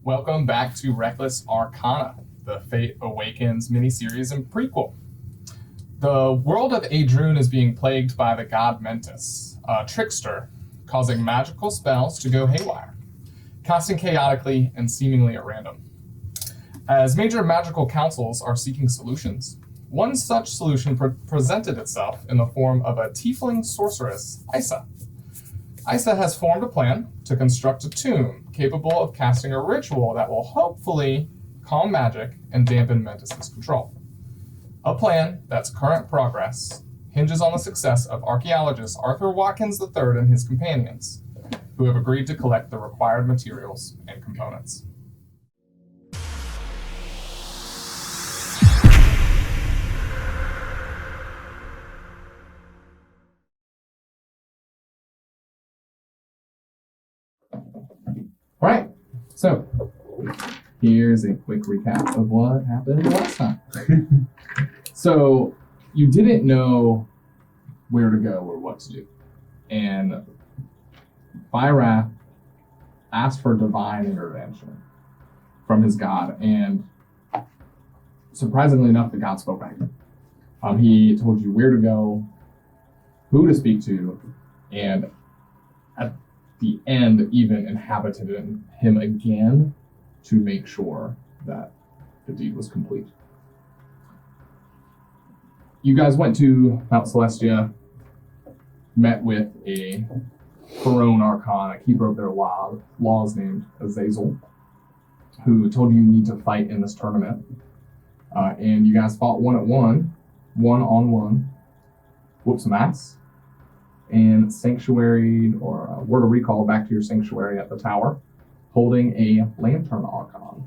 Welcome back to Reckless Arcana, the Fate Awakens miniseries and prequel. The world of Adrune is being plagued by the god Mentis, a trickster, causing magical spells to go haywire, casting chaotically and seemingly at random. As major magical councils are seeking solutions, one such solution presented itself in the form of a tiefling sorceress, Isa. Isa has formed a plan to construct a tomb capable of casting a ritual that will hopefully calm magic and dampen Mentis' control. A plan that's current progress hinges on the success of archaeologist Arthur Watkins III and his companions, who have agreed to collect the required materials and components. All right, so here's a quick recap of what happened last time. So you didn't know where to go or what to do. And Byrath asked for divine intervention from his god. And surprisingly enough, the god spoke back. He told you where to go, who to speak to, and at the end even inhabited him again to make sure that the deed was complete. You guys went to Mount Celestia, met with a Corone Archon, a keeper of their laws named Azazel, who told you need to fight in this tournament. And you guys fought one-on-one, whooped some ass, and sanctuaried, or were to recall back to your sanctuary at the tower, holding a lantern archon,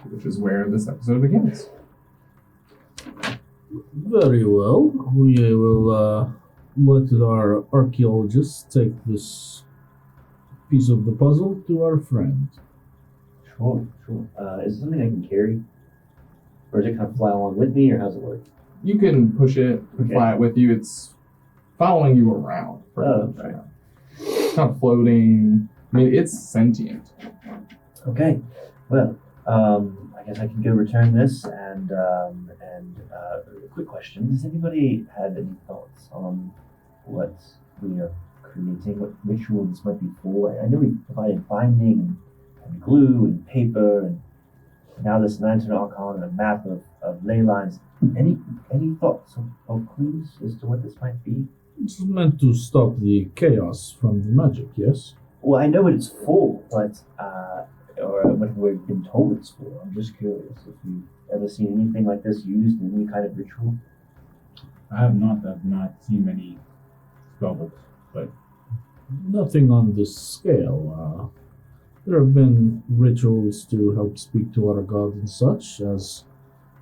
which is where this episode begins. Very well. We will let our archaeologists take this piece of the puzzle to our friend. Sure. Is it something I can carry? Or does it kind of fly along with me, or how's it work? You can push it and fly it with you. It's following you around. Okay. It's not floating. I mean, it's sentient. Okay. Well, I guess I can go return this. And quick question: has anybody had any thoughts on what we are creating? What ritual this might be for? I know we provided binding and glue and paper, and now this lantern archon and a map of ley lines. Any thoughts or clues as to what this might be? It's meant to stop the chaos from the magic, yes? Well, I know what it's for, but or what we've been told it's for. I'm just curious if you've ever seen anything like this used in any kind of ritual. I have not. I've not seen many spellbooks, but Nothing on this scale. There have been rituals to help speak to our god and such. As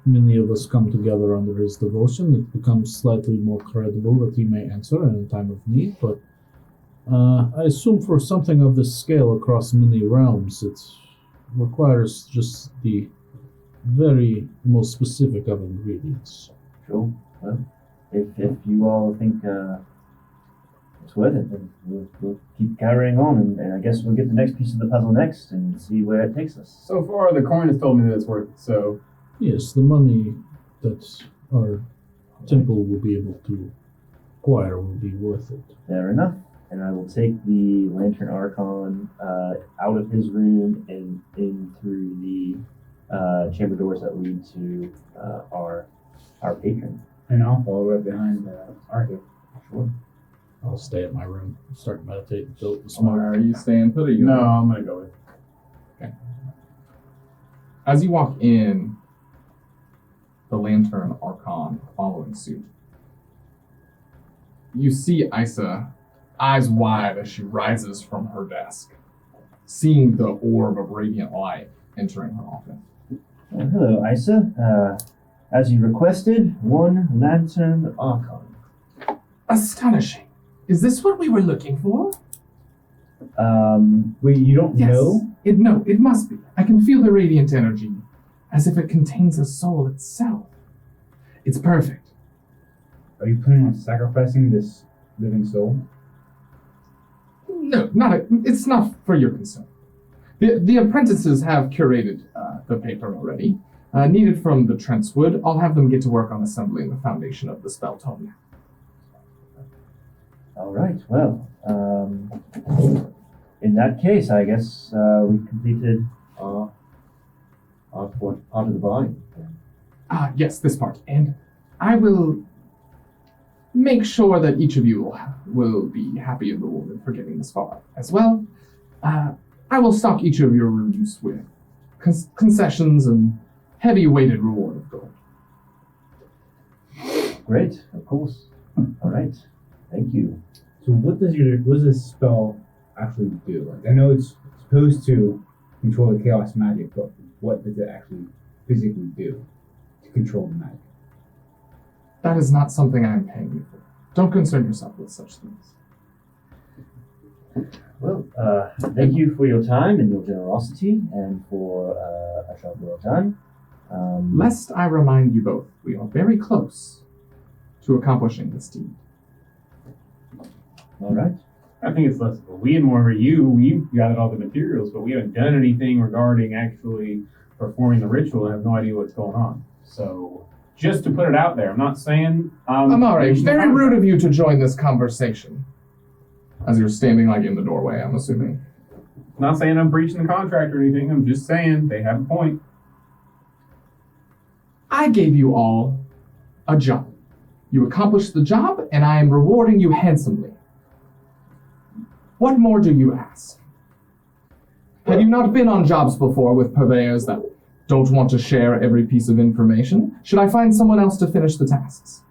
many of us come together under his devotion, it becomes slightly more credible that he may answer in a time of need, but I assume for something of this scale across many realms, it requires just the very most specific of ingredients. Sure. Well, if you all think it's worth it, then we'll keep carrying on, and I guess we'll get the next piece of the puzzle next and see where it takes us. so far the coin has told me that it's worth it. So Yes, the money that our temple will be able to acquire will be worth it. Fair enough. And I will take the Lantern Archon out of his room and in through the chamber doors that lead to our patron. and I'll follow right behind Arthur. Sure. I'll stay at my room, start meditating, fill it with Or smoke. are you staying put? Or you No, I'm gonna go with it. As you walk in, the lantern archon following suit, you see Isa, eyes wide as she rises from her desk, seeing the orb of radiant light entering her office. Hello, Isa. As you requested, one Lantern Archon. Astonishing. Is this what we were looking for? Wait, you don't know? It must be. I can feel the radiant energy, as if it contains a soul itself. It's perfect. Are you planning on sacrificing this living soul? No, it's not for your concern. The apprentices have curated the paper already. Needed from the Trentswood. I'll have them get to work on assembling the foundation of the spell tome. All right. Well, in that case, I guess we've completed our part of the bargain. Yes, this part. And I will make sure that each of you will be happy and rewarded for getting this far as well. I will stock each of your rooms with concessions and heavy-weighted reward of gold. Great, of course. All right. Thank you. So what does this spell actually do? Like, I know it's supposed to control the chaos magic, but what does it actually physically do to control the magic? That is not something I am paying you for. Don't concern yourself with such things. Well, thank you for your time and your generosity and for a job well done. Lest I remind you both, we are very close to accomplishing this deed. All right. I think it's less of a we and more of a you. We've gathered all the materials, but we haven't done anything regarding actually performing the ritual and have no idea what's going on. So, just to put it out there, I'm not saying Amare, very rude of you to join this conversation. As you're standing like in the doorway, I'm assuming. Not saying I'm breaching the contract or anything. I'm just saying they have a point. I gave you all a job. You accomplished the job, and I am rewarding you handsomely. What more do you ask? Have you not been on jobs before with purveyors that don't want to share every piece of information? Should I find someone else to finish the tasks?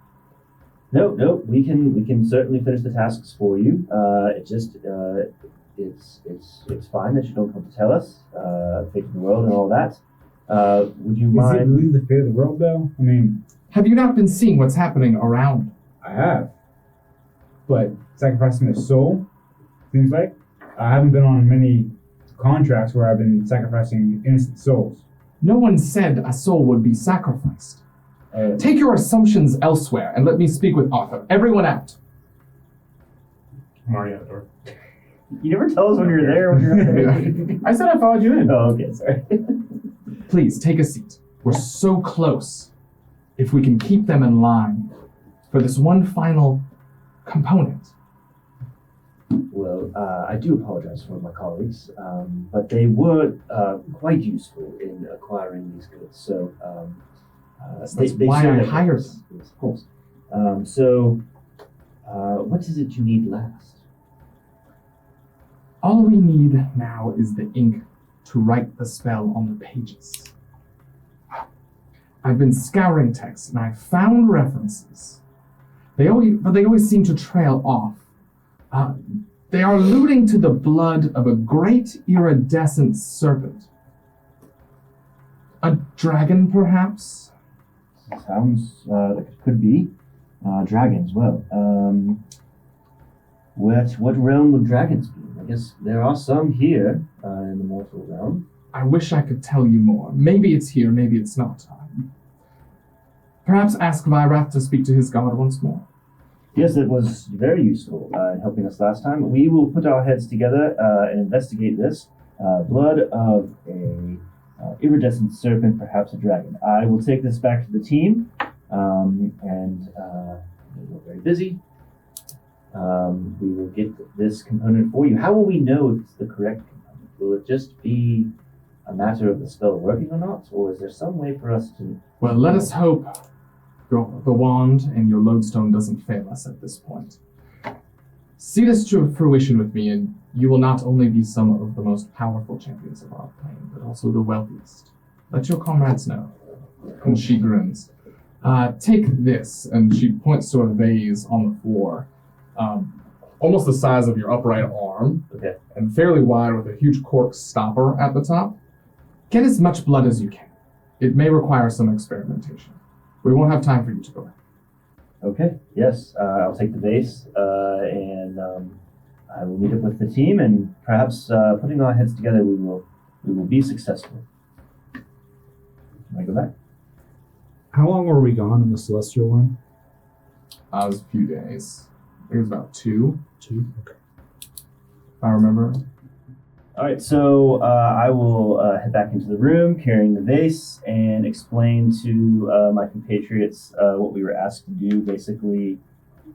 No, we can certainly finish the tasks for you. It's fine that you don't come to tell us fate of the world and all that. Would you Is it mind? really the fate of the world, though? I mean, Have you not been seeing what's happening around? I have, but sacrificing a soul seems like I haven't been on many contracts where I've been sacrificing innocent souls. No one said a soul would be sacrificed. Take your assumptions elsewhere and let me speak with Arthur. Everyone out. I'm already out the door. You never tell us when you're there. When you're I said I followed you in. Oh, okay, sorry. Please, take a seat. We're so close. If we can keep them in line for this one final component. Well, I do apologize for my colleagues, but they were quite useful in acquiring these goods. So That's why I hired them. Yes, of course. What is it you need last? All we need now is the ink to write the spell on the pages. I've been scouring texts and I've found references. They always seem to trail off. They are alluding to the blood of a great iridescent serpent. A dragon, perhaps? Sounds like it could be. Dragons, well. What realm would dragons be? I guess there are some here in the mortal realm. I wish I could tell you more. Maybe it's here, maybe it's not. Perhaps ask Vyrath to speak to his god once more. Yes, it was very useful in helping us last time. We will put our heads together and investigate this. Blood of a iridescent serpent, perhaps a dragon. I will take this back to the team, and we're very busy. We will get this component for you. How will we know if it's the correct component? Will it just be a matter of the spell working or not, or is there some way for us to... Well, let us hope the wand and your lodestone doesn't fail us at this point. See this to fruition with me, and you will not only be some of the most powerful champions of our plane, but also the wealthiest. Let your comrades know. And she grins. Take this, and she points to a vase on the floor, almost the size of your upright arm, Okay. and fairly wide with a huge cork stopper at the top. Get as much blood as you can. It may require some experimentation. We won't have time for you to go back. Okay, yes, I'll take the base, and I will meet up with the team, and perhaps putting our heads together, we will be successful. Can I go back? How long were we gone in the Celestial one? It was a few days. I think it was about 2, Two? Okay. if I remember. All right, so I will head back into the room carrying the vase and explain to my compatriots what we were asked to do. Basically,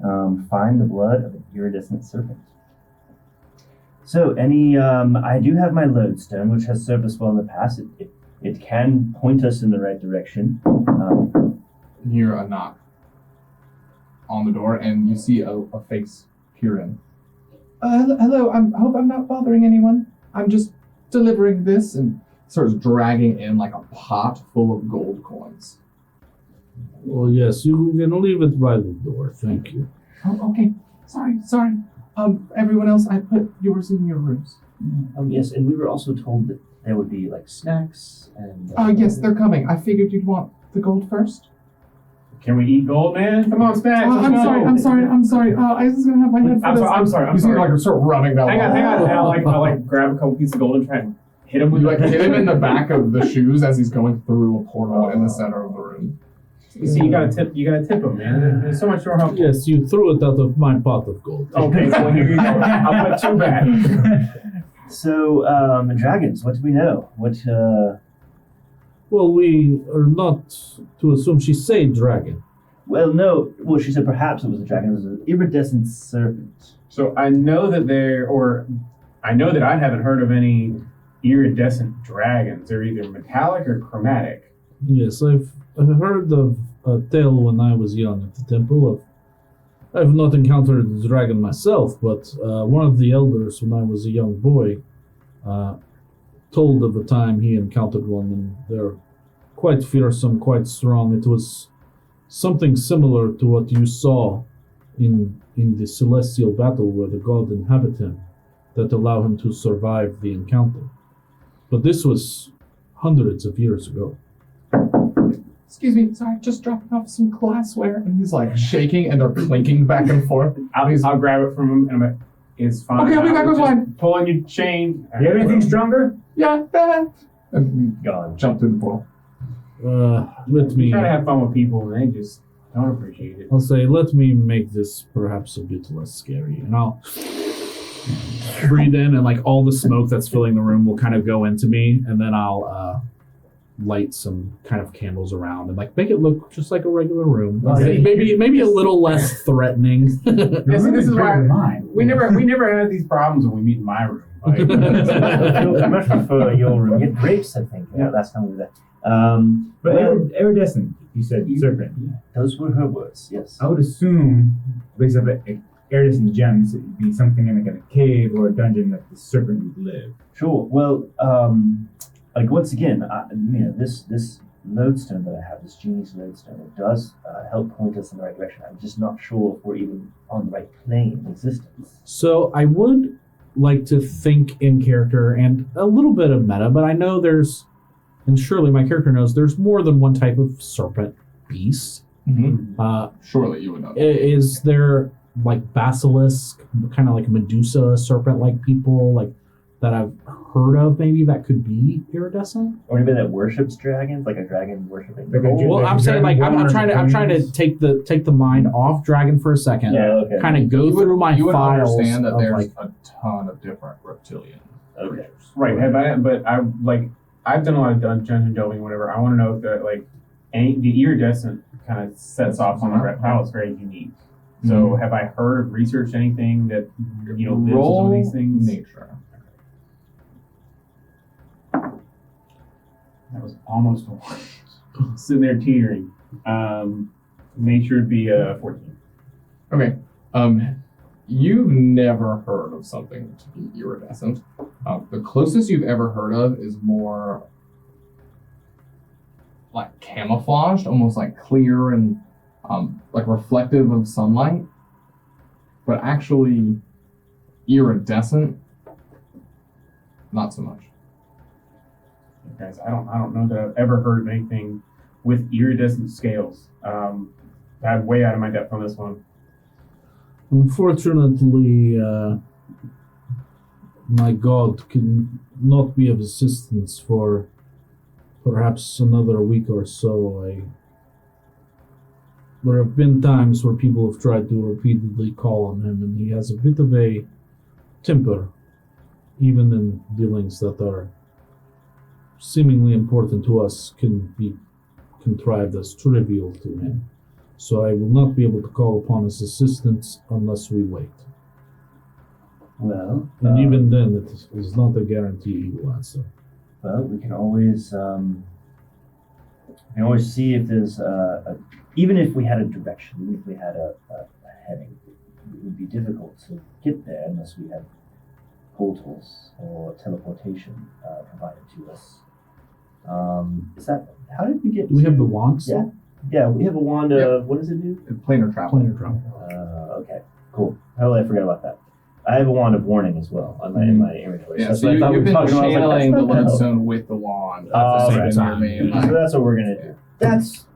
find the blood of an iridescent serpent. So, I do have my lodestone, which has served us well in the past. It can point us in the right direction. You hear a knock on the door, and you see a face peer in. Hello, I hope I'm not bothering anyone. I'm just delivering this, and starts dragging in like a pot full of gold coins. Well, yes, you can leave it by the door. Thank you. Oh, okay. Sorry. Everyone else, I put yours in your rooms. Yes, and we were also told that there would be like snacks and. Yes, they're coming. I figured you'd want the gold first. Can we eat gold, man? Come on, Snacks. I'm sorry. I was gonna have my head for this. I'm sorry. You see, like, sort of rubbing down. Hang on. And I'll grab a couple pieces of gold and try and hit him with You hit him in the back of the shoes as he's going through a portal in the center of the room. You see, you gotta tip him, man. There's so much more help. Yes, you threw it out of my pot of gold. Okay, so here you go. I'll put two back. So, dragons, what do we know? Well, we are not to assume she said dragon. Well, no. Well, she said perhaps it was a dragon. It was an iridescent serpent. So I know that I haven't heard of any iridescent dragons. They're either metallic or chromatic. Yes, I've heard of a tale when I was young at the temple. I've not encountered the dragon myself, but one of the elders when I was a young boy told of a time he encountered one, and they're quite fearsome, quite strong. It was something similar to what you saw in the celestial battle where the god inhabit him that allow him to survive the encounter. But this was hundreds of years ago. Excuse me, sorry, just dropping off some glassware. And he's like shaking, and they're clinking back and forth. I'll grab it from him, and I'm like, it's fine. Okay, I'll be back with wine. Pulling your chain. You have anything stronger? Yeah. And gone. Jump through the portal. Let me. Try to have fun with people, and they just don't appreciate it. I'll say, let me make this perhaps a bit less scary, and I'll breathe in, and like all the smoke that's filling the room will kind of go into me, and then I'll light some kind of candles around and like make it look just like a regular room. Okay. Maybe a little less threatening. This is why we never had these problems when we meet in my room. Like, I much prefer your room. You had grapes, I think. Yeah, last time we were there. But iridescent, you said serpent. Those were her words, yes. I would assume, based on iridescent gems, it would be something in like a cave or a dungeon that the serpent would live. Sure. Well, like once again, this lodestone that I have, this genie's lodestone, it does help point us in the right direction. I'm just not sure if we're even on the right plane of existence. So I would like to think in character and a little bit of meta, but I know there's, and surely my character knows, there's more than one type of serpent beast. Mm-hmm. Surely you would know. Is there like basilisk, kind of like Medusa serpent-like people, like that I've heard of, maybe that could be iridescent? Or anybody that worships dragons, like a dragon worshipping. Like a Well, I'm saying like I'm trying to take the mind off dragon for a second. Yeah, okay. Kind of go through my you would files. understand that of, there's like, a ton of different reptilian Okay. creatures. right? I've done a lot of dungeon delving, whatever. I want to know if the iridescent kind of sets off on the reptile. It's very unique. So have I heard of researched anything that lives with some of these things? Nature. That was almost a one. Sitting there teetering. Nature would be 14. Okay. You've never heard of something to be iridescent. The closest you've ever heard of is more like camouflaged, almost like clear and like reflective of sunlight. But actually, iridescent, not so much. Guys, I don't know that I've ever heard of anything with iridescent scales. I'm way out of my depth on this one. Unfortunately, my god can not be of assistance for perhaps another week or so. There have been times where people have tried to repeatedly call on him, and he has a bit of a temper. even in dealings that are seemingly important to us, can be contrived as trivial to him. So I will not be able to call upon his assistance unless we wait. Well, And even then, it is not a guarantee he will answer. well, we can always see if there's even if we had a direction, even if we had a heading, it would be difficult to get there unless we had portals or teleportation provided to us. Is that how did we get? Do we to, have the wands? Yeah, yeah, we have a wand of what does it do? Planar travel. Planar travel. Okay, cool. How did I forget about that? I have a wand of warning as well on in my inventory. Yeah, That's so what I thought we you've were been talking about. I was like, channeling the that's not gonna help. lodestone with the wand. Oh, That's right. been your main, So that's what we're gonna do. That's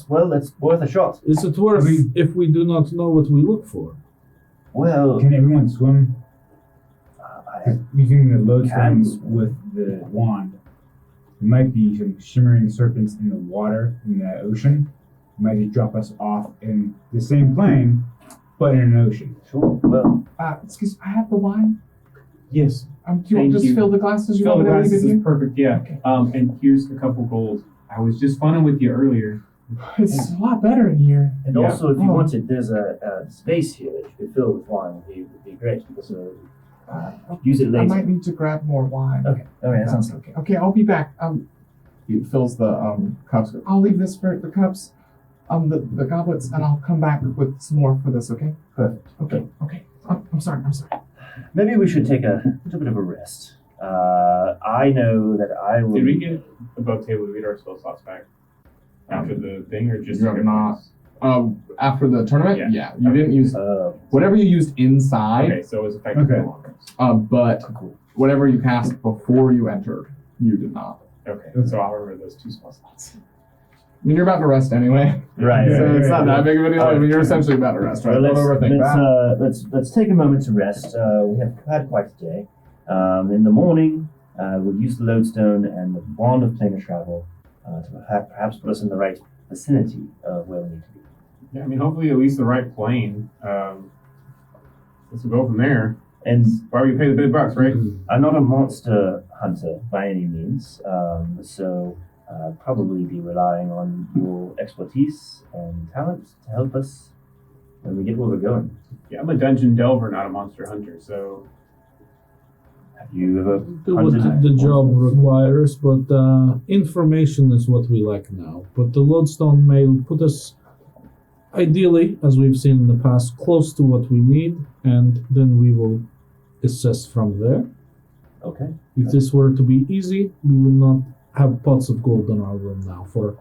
worth a shot. Is it worth if we do not know what we look for? Well, Can everyone swim? Using the lodestone Can. with the wand, there might be some shimmering serpents in the water in the ocean. It might just drop us off in the same plane, but in an ocean. sure. Well, Excuse, I have the wine. Yes. Do you want Thank to just you. fill the glasses? You Fill want the me to leave glasses it is here? perfect, yeah. Okay. And here's a couple gold. I was just funning with you earlier. It's a lot better in here. and Yeah. also if you Oh. wanted, there's a space here that you could fill with wine. Would be great. So use it I later. might need to grab more wine. Okay. All right. That sounds good. okay. Okay, I'll be back. He fills the cups. I'll leave this for the cups, the goblets, and I'll come back with some more for this. Okay. Perfect. Okay. Okay. I'm sorry. Maybe we should take a little bit of a rest. I know that I will. Did we get above table? Did we get our spell slots back after the thing, or just You're not. After the tournament, Yeah. you didn't use Oh, whatever you used inside. Okay, so it was effective Okay. no longer. But cool. whatever you cast before you entered, you did not. Okay, so I'll remember those two spell slots. I mean, you're about to rest anyway, Right. so right, it's not right. that big of a deal. I mean, you're essentially about to rest, right? Well, Don't overthink that. let's take a moment to rest. We have had quite a day. In the morning, we'll use the lodestone and the wand of planar travel to perhaps put us in the right vicinity of where we need to be. Yeah, I mean, hopefully at least the right plane. Let's go from there. And Why we pay the big bucks, right? I'm not a monster hunter by any means, so probably be relying on your expertise and talent to help us when we get where we're going. Yeah, I'm a dungeon delver, not a monster hunter. So Have you ever Do what hunted? the job requires, but information is what we lack now. But the lodestone may put us, ideally, as we've seen in the past, close to what we need, and then we will assess from there. Okay. If this were to be easy, we would not have pots of gold in our room now for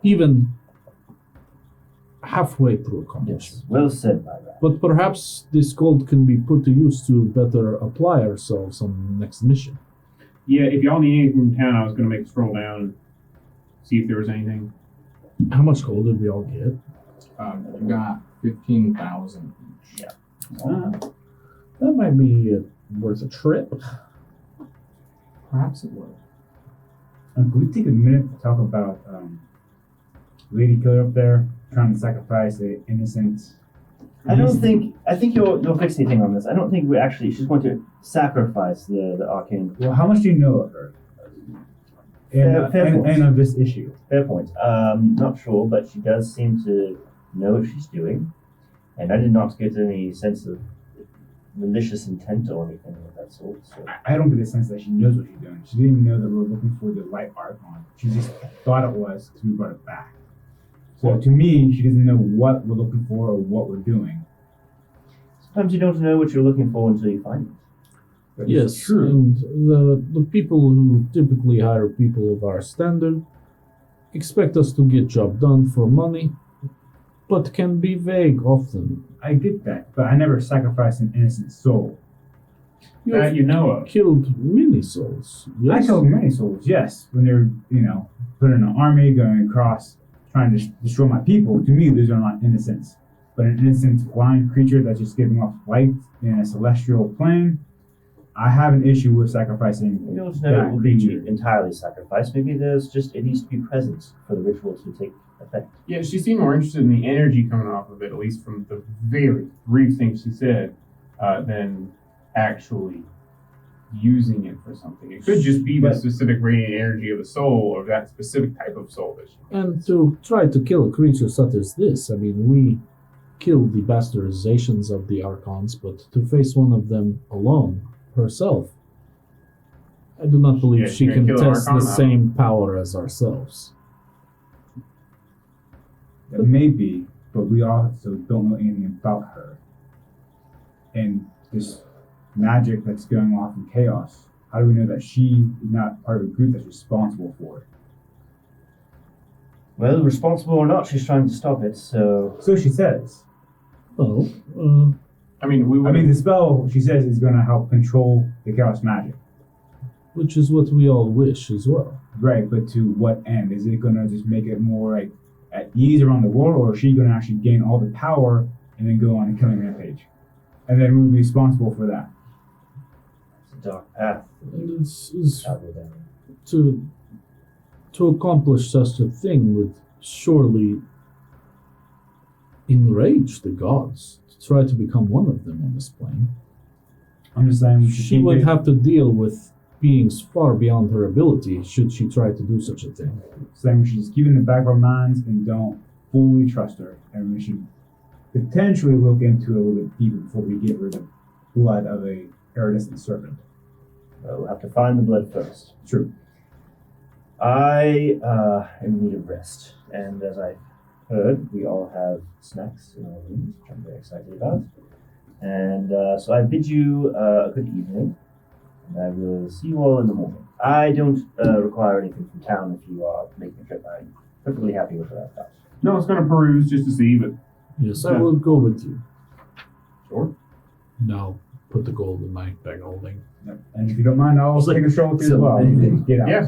even halfway through accomplishment. Yes. Well said, my guy. But perhaps this gold can be put to use to better apply ourselves on the next mission. yeah, if y'all need anything from town, I was gonna make a scroll down and see if there was anything. How much gold did we all get? You got 15,000 each. That might be worth a trip. Perhaps it would. Can we take a minute to talk about Lady Killer up there trying to sacrifice the innocent? I think you're fixating on this. I don't think she's going to sacrifice the arcane. Well, how much do you know of her? Fair point. And of this issue. Fair point. Not sure, but she does seem to know what she's doing. And I did not get any sense of malicious intent or anything of that sort. So I don't get the sense that she knows what she's doing. She didn't know that we were looking for the light Arcana. She just thought it was because we brought it back. So to me, she doesn't know what we're looking for or what we're doing. sometimes you don't know what you're looking for until you find it. But Yes, it's true. and the people who typically hire people of our standard expect us to get job done for money, but can be vague often. I get that, but I never sacrificed an innocent soul. You That have you know of. killed many souls. Yes. I killed many souls, yes. When they're, put in an army, going across, trying to destroy my people, to me, those are not innocents. But an innocent blind creature that's just giving off light in a celestial plane, I have an issue with sacrificing You don't know it that will be creature. entirely sacrificed. Maybe it needs to be present for the ritual to take effect. Yeah, she seemed more interested in the energy coming off of it, at least from the very brief thing she said, than actually using it for something. It could just be the But- specific radiant energy of the soul or that specific type of soul that she And to try to kill a creature such as this, I mean, we killed the bastardizations of the Archons, but to face one of them alone, herself, I do not believe Yeah, she you're can gonna kill an test the Archon? same power as ourselves. That may be, but we also don't know anything about her. And this magic that's going off in chaos, how do we know that she is not part of a group that's responsible for it? Well, responsible or not, she's trying to stop it, so... So she says. Oh, I mean, we I would. mean, the spell, she says, is going to help control the chaos magic. which is what we all wish as well. Right, but to what end? Is it going to just make it more like at ease around the world, or is she going to actually gain all the power and then go on a killing rampage? And then we'll be responsible for that. It's a dark path And it's travel down. to accomplish such a thing would surely enrage the gods to try to become one of them on this plane. I'm just saying we should She keep would it- have to deal with beings far beyond her ability should she try to do such a thing. saying we should just keep it in the back of our minds and don't fully trust her. And we should potentially look into it a little bit deeper before we get rid of blood of a iridescent serpent. Well, we'll have to find the blood first. True. I am in need of rest, and as I heard, we all have snacks in our rooms, which I'm very excited about. And so I bid you a good evening, and I will see you all in the morning. I don't require anything from town if you are making a trip. I'm perfectly happy with what I've got. No, I was going to peruse just to see, but Yes, I will go with you. sure. Now put the gold in my bag holding. Yep. And if you don't mind, I'll It's like take a stroll with you as some well. big- Get out. Yeah.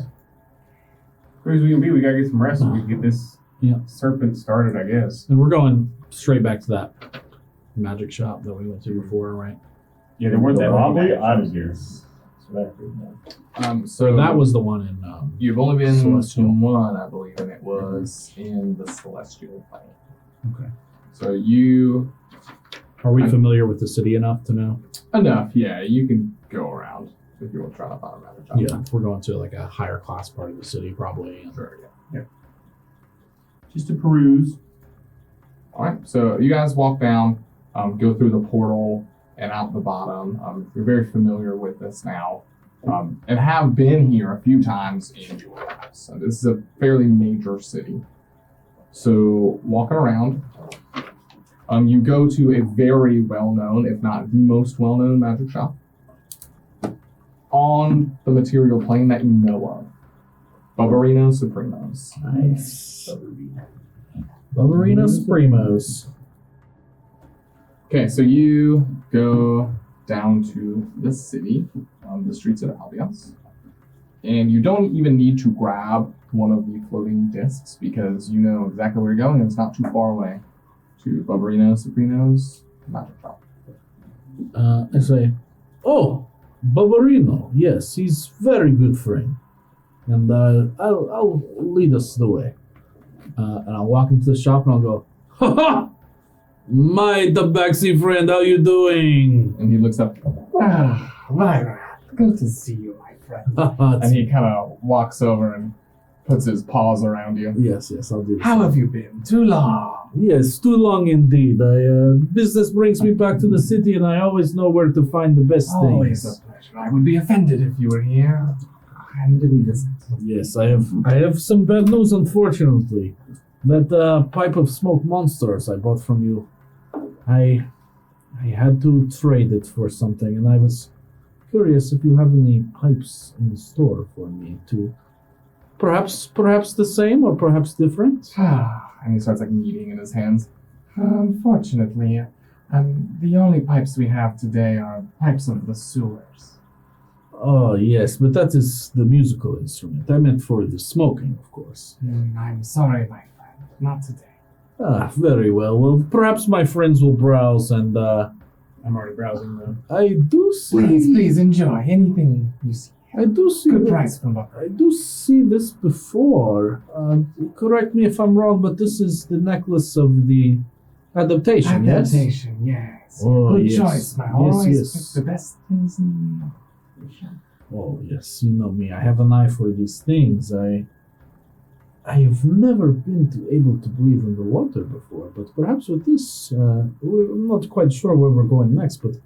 Where's we gonna be? We gotta get some rest so we can get this Yeah. serpent started, I guess. And we're going straight back to that magic shop that we went to before, right? Yeah, there weren't that many Probably magic shops here. oddities. That's what I've heard now. So That was the one in. You've only been Celestial. to one, I believe, and it was in the celestial plane. Okay. So you Are we familiar with the city enough to know? enough, yeah. You can go around if you want to try to find a magic shop. Yeah, we're going to like a higher class part of the city, probably. And Sure, yeah. Just to peruse. All right, so you guys walk down, go through the portal and out the bottom. You're very familiar with this now, and have been here a few times in your lives. So this is a fairly major city. So walking around, you go to a very well-known, if not the most well-known magic shop on the material plane that you know of. Barbarino Supremos. nice. Barbarinos Primos. Okay, so you go down to the city, the streets of Albios, and you don't even need to grab one of the floating discs because you know exactly where you're going and it's not too far away to Barbarino Supremos magic shop. I say, oh, Barbarino. Yes, he's very good friend, and I'll lead us the way. And I'll walk into the shop and I'll go, ha ha! My tabaxi friend, how you doing? And he looks up, Myra, good to see you, my friend. And he kind of walks over and puts his paws around you. Yes, I'll do this. How have you been? Too long. Yes, too long indeed. Business brings me back to the city, and I always know where to find the best Always things. a pleasure. I would be offended if you were here and didn't visit. Yes, I have some bad news, unfortunately. That pipe of smoke monsters I bought from you, I had to trade it for something, and I was curious if you have any pipes in store for me to, perhaps the same or perhaps different. And he starts like kneading in his hands. Unfortunately, the only pipes we have today are pipes of the sewers. Oh yes, but that is the musical instrument. I meant for the smoking, of course. I'm sorry, my friend. Not today. Ah, very well. Well, perhaps my friends will browse, and I'm already browsing though. I do see. Please enjoy anything you see. I do see. Good price from Buck. I do see this before. Correct me if I'm wrong, but this is the necklace of the adaptation. Adaptation, yes. Oh, Good yes. choice, my Yes, always yes. pick the best things in Oh yes, you know me. I have an eye for these things. I have never been able to breathe underwater before, but perhaps with this, we're not quite sure where we're going next, but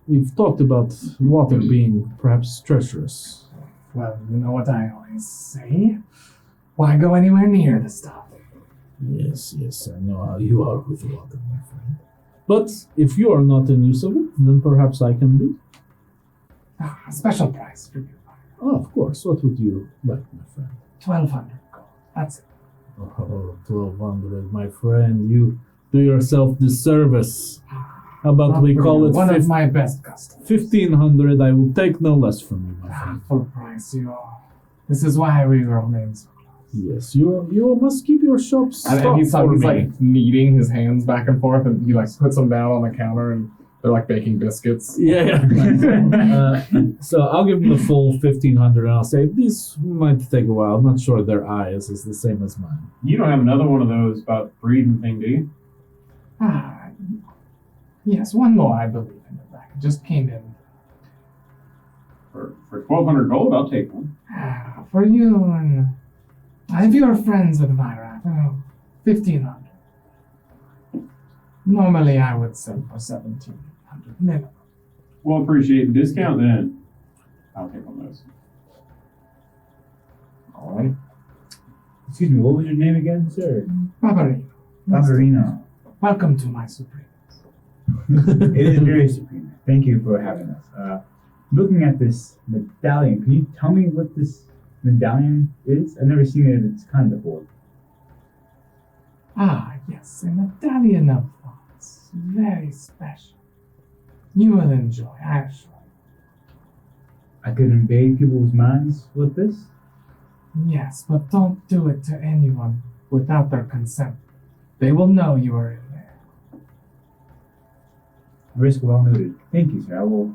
we've talked about water being perhaps treacherous. Well, you know what I always say. Why go anywhere near the stuff? Yes, I know how you are with water, my friend. But if you are not in use of it, then perhaps I can be. A special price for you. Oh, of course. What would you like, my friend? 1,200 gold. That's it. Oh, 1,200, my friend. You do yourself disservice. How about we call it one of my best customers. 1,500? I will take no less from you, my friend. Full price, you are. This is why we remain so close. Yes, you must keep your shop stocked And he's for me. like kneading his hands back and forth, and he like puts them down on the counter, and they're like baking biscuits. Yeah. So I'll give them the full 1,500, and I'll say these might take a while. I'm not sure their eyes is the same as mine. You don't have another one of those about breathing thing, do you? Yes, one more I believe in the back. It just came in. For 1,200 gold, I'll take one. For you and if you're friends with Vyra, 1,500. Normally I would sell for 1,700 minimum. Well, appreciate the discount then. I'll take one of those. All right. Excuse me, what was your name again, sir? Barbarino. Barbarino. Welcome to my supreme. It is very supreme. Thank you for having us. Looking at this medallion, can you tell me what this medallion is? I've never seen it of its kind before. Yes, a medallion of thoughts. Very special. You will enjoy, I assure I could invade people's minds with this? you. Yes, but don't do it to anyone without their consent. They will know you are in there. Risk well noted. Thank you, sir. I will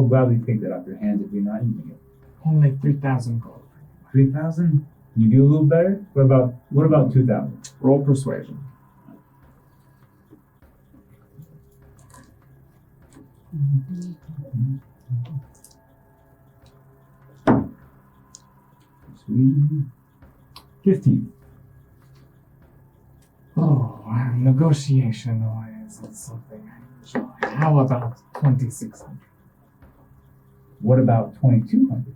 gladly take that off your hands if you're not using it. Only 3,000 gold. 3,000? You do a little better? What about 2,000? Roll persuasion. Sweet. 15. Oh, negotiation always is something I enjoy. How about 2,600? What about 2,200?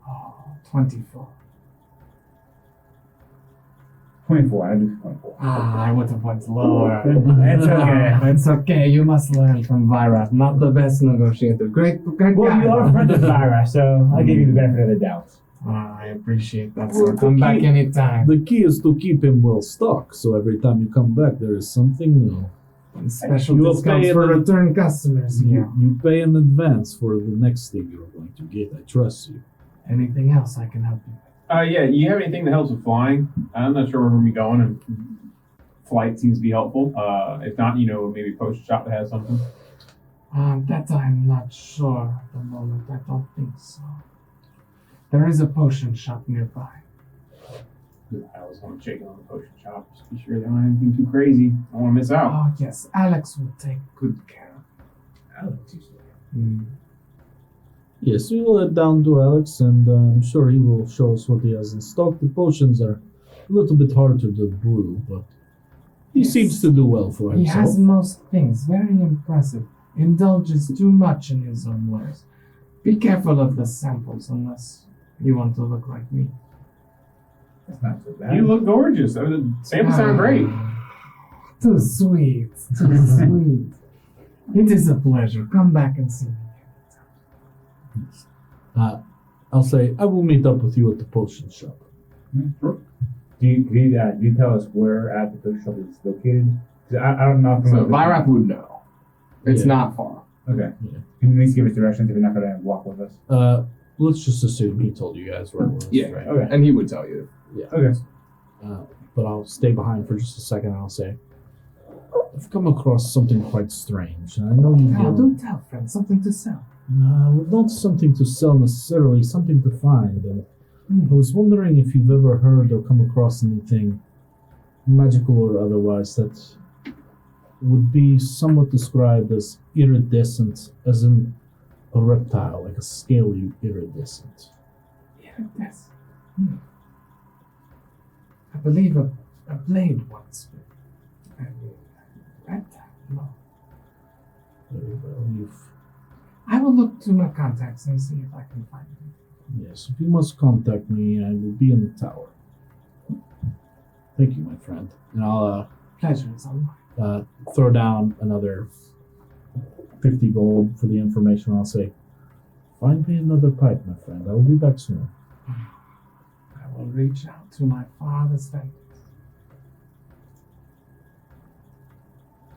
Oh, 24. 24. I do 24. I would have went lower. It's okay. It's okay. You must learn from Vyrat. Not the best negotiator. Great Well, guy. you are friends with Lyra, so I'll give you the benefit of the doubt. I appreciate that, Well, sir. Come the back key- anytime. The key is to keep him well stocked, so every time you come back, there is something new. And special You will discounts pay for in- return customers here. You pay in advance for the next thing you're going to get. I trust you. Anything else I can help you with? Yeah, you have anything that helps with flying? I'm not sure where we're going, and flight seems to be helpful. If not, maybe a potion shop that has something. That I'm not sure at the moment. I don't think so. There is a potion shop nearby. I always want to check in on the potion shop, just be sure they don't have anything too crazy. I don't want to miss out. Oh, yes. Alex will take good care of Alex, you say. you. Yes, we will head down to Alex, and I'm sure he will show us what he has in stock. The potions are a little bit harder to brew, but he Yes. seems to do well for He himself. has most things. Very impressive. Indulges too much in his own wares. Be careful of the samples unless you want to look like me. That's not so bad. You look gorgeous. I mean, the samples sound great. Too sweet. Too sweet. It is a pleasure. Come back and see me. I'll say, I will meet up with you at the potion shop. Do you tell us where at the potion shop it's located? 'Cause I don't know. So Vyrath would know. It's Yeah. not far. Okay. Yeah. Can you at least give us directions if you're not going to walk with us? Let's just assume he told you guys where it was. Yeah. Right? Okay. And he would tell you. Okay. But I'll stay behind for just a second, and I'll say, I've come across something quite strange. And I know you Oh, deal... do tell, friend. Something to sell. Not something to sell necessarily, something to find. And I was wondering if you've ever heard or come across anything magical or otherwise that would be somewhat described as iridescent, as in a reptile, like a scaly iridescent. Yes. I believe a blade once. No. Very well. I will look to my contacts and see if I can find him. Yes, if you must contact me, I will be in the tower. Thank you, my friend. And I'll Pleasure is all mine. throw down another 50 gold for the information. I'll say, find me another pipe, my friend. I will be back soon. I will reach out to my father's family.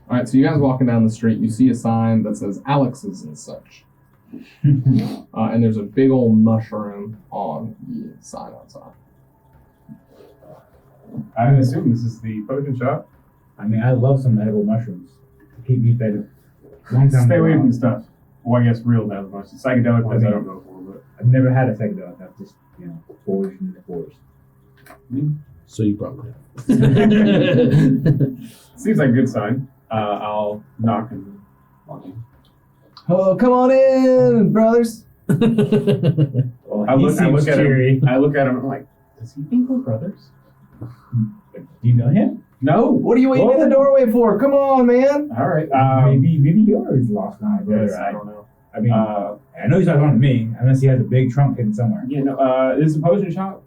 All right, so you guys walking down the street, you see a sign that says Alex's and such. And there's a big old mushroom on the sign outside. I assume this is the potion shop. I mean, I love some edible mushrooms to keep me fed. Long time Stay away ago. from the stuff. Well, I guess real now. Psychedelic ones I don't go for, but I've never had a psychedelic. I've just, foraged in the forest. So you probably have. seems like a good sign. I'll knock and walk in. Oh, come on in, brothers. Well, I he look seems at cheery. him. I look at him. I'm like, does he think we're brothers? Do you know him? No. What are you waiting in the doorway for? Come on, man. All right. Maybe yours lost my brother. I don't know. I mean, I know he's not going to me unless he has a big trunk hidden somewhere. Yeah, no. This is a potion shop.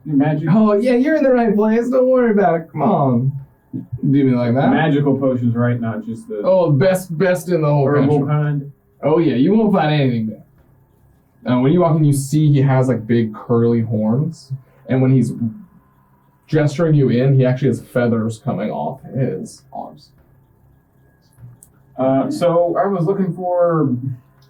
Magic. Oh, yeah, you're in the right place. Don't worry about it. Come on. Do me like that. Magical potions, right? Not just the Oh, best in the whole herbal country. kind. Oh yeah, you won't find anything there. When you walk in, you see he has like big curly horns, and when he's gesturing you in, he actually has feathers coming off his arms. So I was looking for.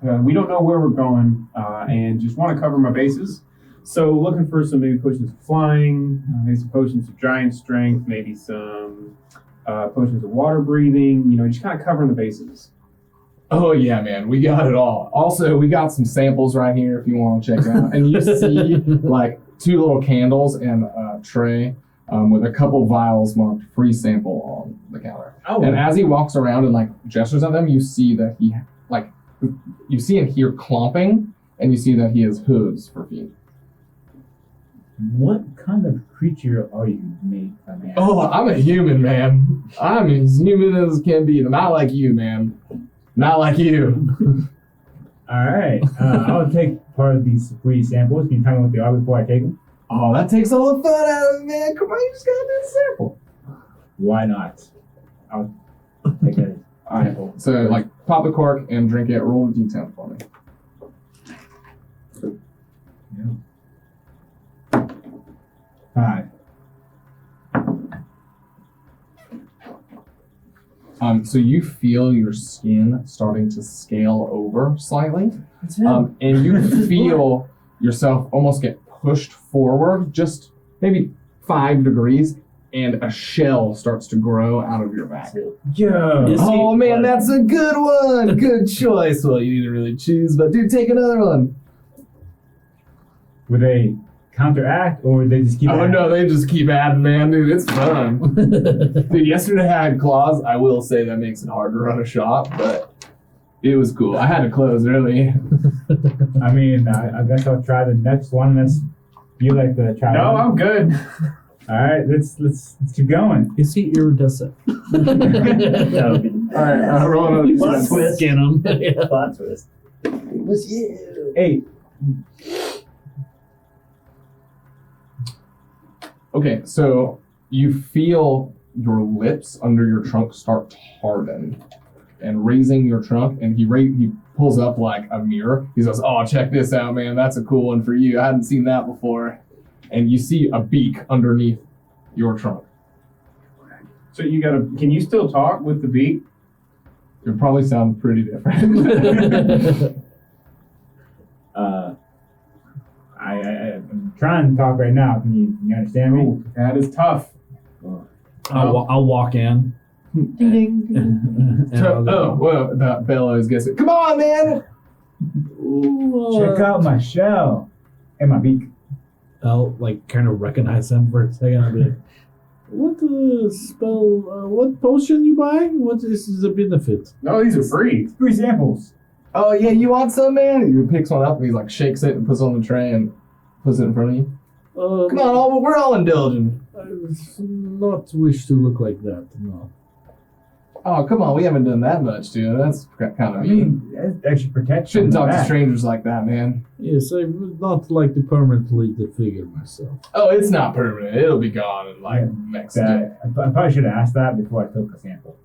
We don't know where we're going, and just want to cover my bases. So looking for some maybe potions of flying, maybe some potions of giant strength, maybe some potions of water breathing. Just kind of covering the bases. Oh yeah, man, we got it all. Also, we got some samples right here if you want to check it out. And you see like 2 little candles and a tray with a couple vials marked free sample on the counter. Oh, And as he walks around and like gestures at them, you see that you see and hear clomping, and you see that he has hooves for feet. what kind of creature are you, mate? I mean, Oh, I'm a human, man. I'm as human as can be. Not like you, man. Not like you. all right. I'll take part of these free samples. Can you tell me what they are before I take them? Oh, that takes all the fun out of it, man. Come on, you just gotta do the sample. Why not? I'll take a All right. sample. So, like, pop the cork and drink it. Roll the d10 for me. Five. So you feel your skin starting to scale over slightly, and you feel yourself almost get pushed forward, just maybe 5 degrees, and a shell starts to grow out of your back. Yo. Oh, man, that's a good one. Good choice. Well, you need to really choose, but dude, take another one. Would they counteract or would they just keep Oh adding? no, they just keep adding, man, dude. It's fun. Dude, yesterday I had claws. I will say that makes it hard to run a shop, but it was cool. I had to close early. I mean, I guess I'll try the next one. You like the try No, one? I'm good. All right, let's keep going. Is he iridescent? That would be the All right, roll another Plot d10. twist. Skin him. Yeah. Plot twist. It was you. 8. Okay, so you feel your lips under your trunk start to harden, and raising your trunk, and he pulls up like a mirror. He says, "Oh, check this out, man. That's a cool one for you. I hadn't seen that before." And you see a beak underneath your trunk. So can you still talk with the beak? It probably sounds pretty different. I'm trying to talk right now. Can you understand me? Ooh, that is tough. I'll walk in. And I'll go, Well, that Bella is guessing. Come on, man. Check out my shell and my beak. I'll like kind of recognize him for a second. I'll be like, "What spell? What potion you buy? What is the benefit?" No, these are free. 3 samples. Oh yeah, you want some, man? He picks one up and he like shakes it and puts it on the tray and puts it in front of you. Come on, we're all indulgent. I not wish to look like that, no. Oh, come on, we haven't done that much, dude. That's kind I of mean. mean, that extra protection. Shouldn't talk to back. strangers like that, man. Yes, I would not like to permanently disfigure myself. Oh, it's not permanent. It'll be gone in like next day. I probably should have asked that before I took a sample.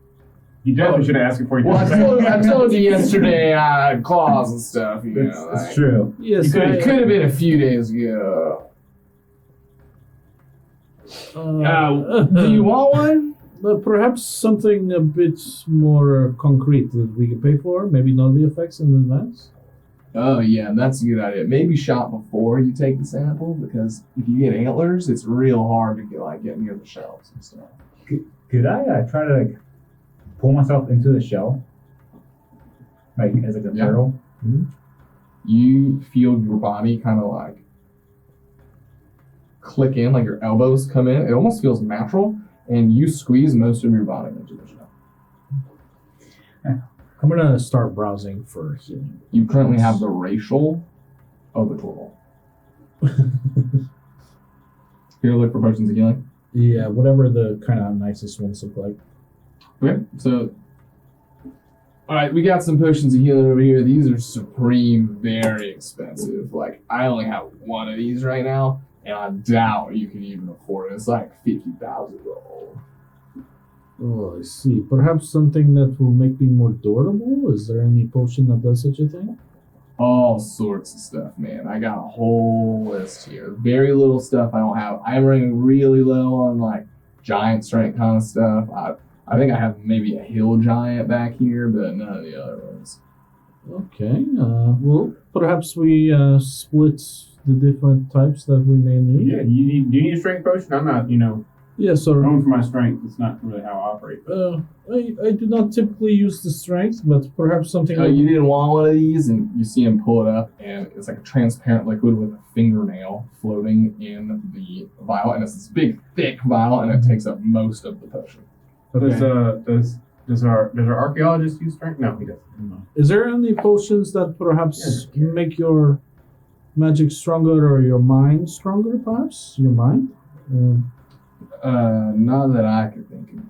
You definitely should have asked before you Well, did I told you yesterday I had claws and stuff. You know, It's like, true. Yes, it could have been a few days ago. Do you want one? Perhaps something a bit more concrete that we can pay for. Maybe know the effects in advance. Oh yeah, that's a good idea. Maybe shot before you take the sample, because if you get antlers, it's real hard to get near the shells and stuff. Could I try to like pull myself into the shell, like as like a Yeah. turtle? You feel your body kind of like click in, like your elbows come in. It almost feels natural, and you squeeze most of your body into the shell. I'm gonna start browsing for healing. You currently have the racial of the turtle. Here, look for potions of healing. Yeah, whatever the kind of nicest ones look like. Okay, so all right, we got some potions of healing over here. These are supreme, very expensive. Like, I only have one of these right now, and I doubt you can even afford it. It's like 50,000 gold. Oh, I see. Perhaps something that will make me more durable? Is there any potion that does such a thing? All sorts of stuff, man. I got a whole list here. Very little stuff I don't have. I'm running really low on like giant strength kind of stuff. I think I have maybe a hill giant back here, but none of the other ones. Okay. Well, perhaps we split the different types that we may need. Yeah, do you need a strength potion? I'm not, Yes, sir. known for my strength. It's not really how I operate. I do not typically use the strength, but perhaps something Oh, like you didn't want one of these, and you see him pull it up, and it's like a transparent liquid with a fingernail floating in the vial, and it's this big, thick vial, and it takes up most of the potion. Does our archaeologist use strength? No, he doesn't. Is there any potions that perhaps make your magic stronger or your mind stronger, perhaps? Your mind? Not that I could think of.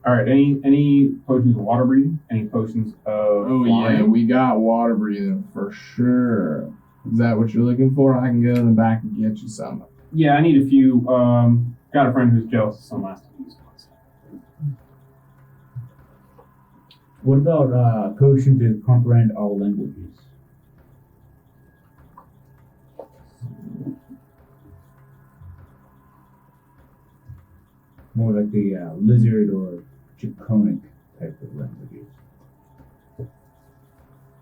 All right. Any potions of water breathing? Any potions of Oh flying? yeah, we got water breathing for sure. Is that what you're looking for? I can go in the back and get you some. Yeah, I need a few. Got a friend who's jealous of some last time he used one. What about potion to comprehend all languages? More like the lizard or draconic type of languages.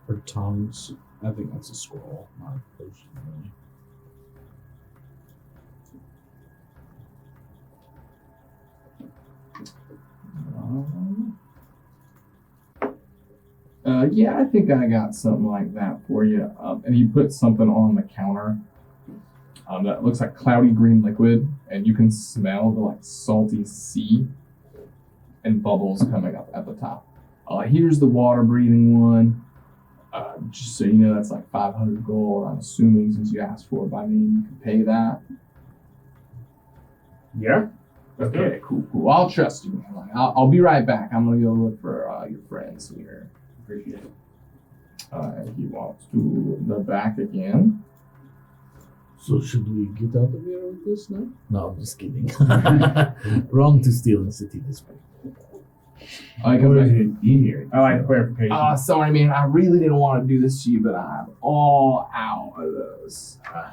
Or tongues? I think that's a scroll, not a potion, really. Yeah, I think I got something like that for you. And he put something on the counter that looks like cloudy green liquid, and you can smell the like salty sea and bubbles coming up at the top. Here's the water breathing one. Just so you know, that's like 500 gold. I'm assuming since you asked for it by name, you can pay that. Yeah. Okay, cool. I'll trust you, man. I'll be right back. I'm gonna go look for your friends here. Appreciate it. He walks to the back again. So should we get out of here with this now? No, I'm just kidding. Wrong to steal in city this way. I Or is it easier? I like the clarification. sorry, man. I really didn't want to do this to you, but I'm all out of those. Can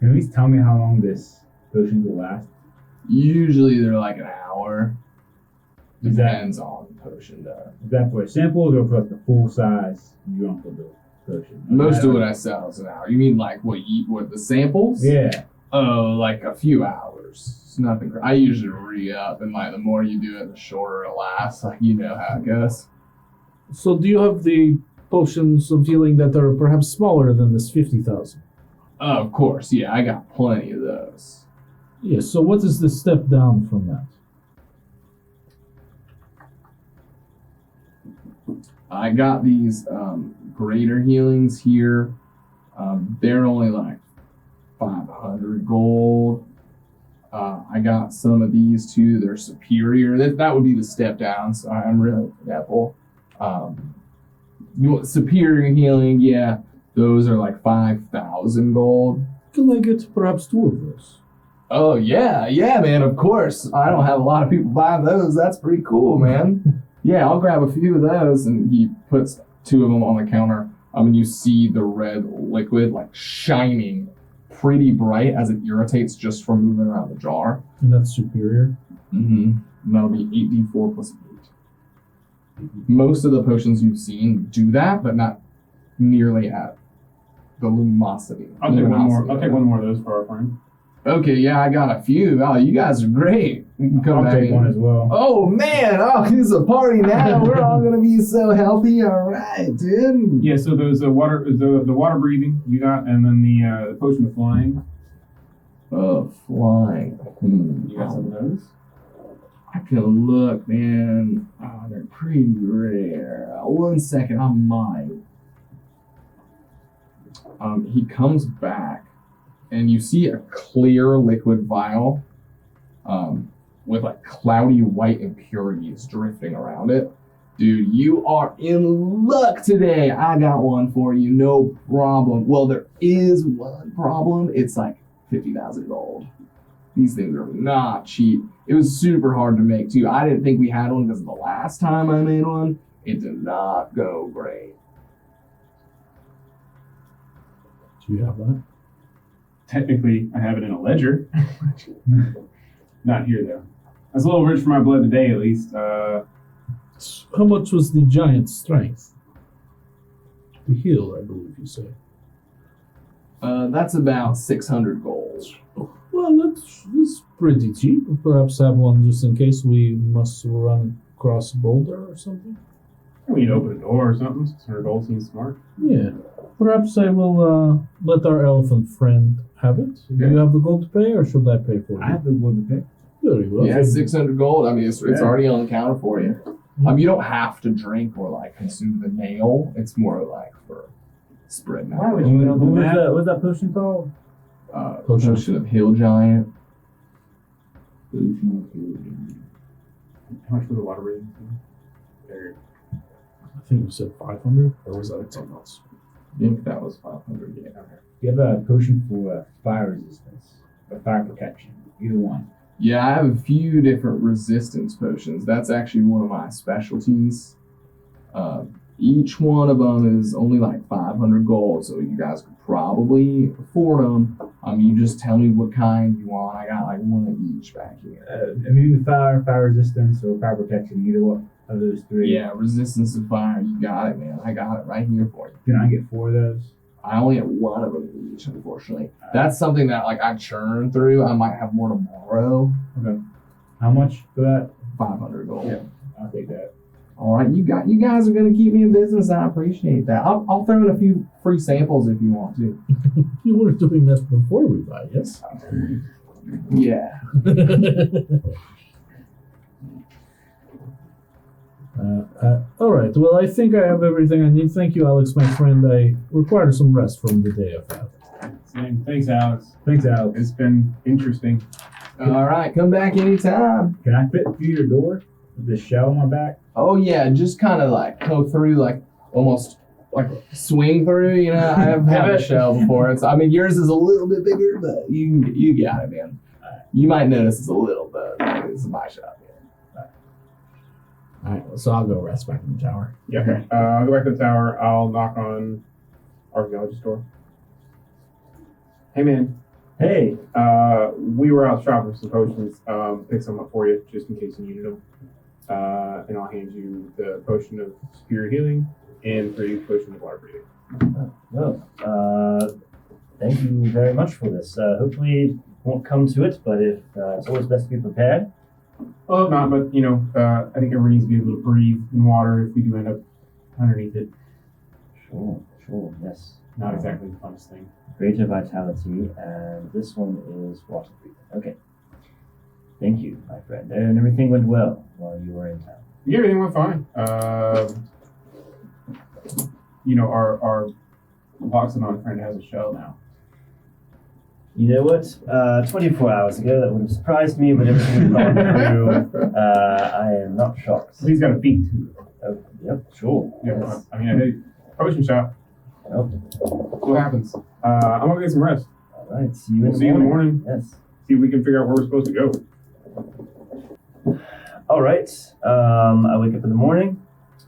you at least tell me how long this potion will last? Usually they're like an hour. Is that- Depends on the potion, though. Is that for samples or for like the full size drunk of the potion? Most of what I sell is an hour. You mean like what the samples? Yeah. Oh, like a few hours. It's nothing. I usually re-up, and like the more you do it, the shorter it lasts. Like you know how it goes. So do you have the potions of healing that are perhaps smaller than this 50,000? Of course, yeah. I got plenty of those. Yes, so what is the step down from that? I got these greater healings here. They're only like 500 gold. I got some of these too. They're superior. That would be the step down. So I'm really forgetful. You want superior healing? Yeah, those are like 5,000 gold. Can I get perhaps 2 of those? Oh yeah, man. Of course. I don't have a lot of people buy those. That's pretty cool, man. Yeah, I'll grab a few of those. And he puts 2 of them on the counter. And you see the red liquid like shining pretty bright as it irritates just from moving around the jar. And that's superior? Mm-hmm. And that'll be 8d4 plus 8. Most of the potions you've seen do that, but not nearly at the luminosity. I'll take one more. I'll take one more of those for our friend. Okay, yeah, I got a few. Oh, you guys are great. You can come I'll back take in. one as well. Oh man! Oh, it's a party now. We're all gonna be so healthy. All right, dude. Yeah. So those the water breathing you got, and then the potion of flying. Flying. You got some of those. I can look, man. Oh, they're pretty rare. 1 second, I might. He comes back, and you see a clear liquid vial with like cloudy white impurities drifting around it. Dude, you are in luck today. I got one for you, no problem. Well, there is one problem. It's like 50,000 gold. These things are not cheap. It was super hard to make too. I didn't think we had one because the last time I made one, it did not go great. Do you have that? Technically, I have it in a ledger. Not here though. That's a little rich for my blood today, at least. How much was the giant strength? The heal, I believe you say. That's about 600 gold. Well, that's pretty cheap. Perhaps have one just in case we must run across a boulder or something. We need to open a door or something. 600 gold seems smart. Yeah. Perhaps I will let our elephant friend have it. Do you have the gold to pay, or should I pay for it? I have the gold to pay. Very well. Yeah, 600 gold. I mean, it's Yeah. already on the counter for you. You don't have to drink or like consume the nail. It's more like for spreading out. Why would you know that? What's that potion called? Potion of Hill Giant. How much for the water breathing? There. I think you said 500, or was that something else? I think that was 500. Yeah. You have a potion for fire resistance or fire protection. Either one. Yeah, I have a few different resistance potions. That's actually one of my specialties. Each one of them is only like 500 gold, so you guys could probably afford them. You just tell me what kind you want. I got like one of each back here. Immune to fire, fire resistance, or fire protection. Either one of those 3. Yeah, resistance to fire. You got it, man. I got it right here for you. Can I get 4 of those? I only have one of them each, unfortunately. That's something that like I churn through. I might have more tomorrow. Okay. How much for that? 500 gold. Yeah. I'll take that. All right, you guys are gonna keep me in business. I appreciate that. I'll throw in a few free samples if you want to. You were doing that before we buy, yes? Yeah. All right. Well, I think I have everything I need. Thank you, Alex, my friend. I require some rest from the day I've had. Same. Thanks, Alex. Thanks, Alex. It's been interesting. All right, come back anytime. Can I fit through your door with this shell on my back? Oh yeah, just kind of like go through, like almost like swing through. You know, I have had a shell before. Yours is a little bit bigger, but you got it, man. You might notice it's a little, but it's my shop. All right. So I'll go rest back in the tower. Yeah. Okay. I'll go back to the tower. I'll knock on archaeologist's door. Hey, man. Hey. We were out shopping for some potions. Pick some up for you just in case you needed them. And I'll hand you the potion of superior healing and 3 potion of water breathing. Well, thank you very much for this. Hopefully it won't come to it, but if it's always best to be prepared. Well, not, but I think everyone needs to be able to breathe in water if we do end up underneath it. Sure, yes. Not exactly the funnest thing. Greater vitality, and this one is water breathing. Okay. Thank you, my friend. And everything went well while you were in town. Yeah, everything went fine. our Voxodon friend has a shell now. You know what? 24 hours ago, that would have surprised me, but everything we've gone through, I am not shocked. He's got a beak too. Oh, yep, sure. Yeah, Yes. I mean, potion shot. Nope. What happens? I'm gonna get some rest. All right, see you in the See you in the morning. morning. Yes. See if we can figure out where we're supposed to go. All right. I wake up in the morning.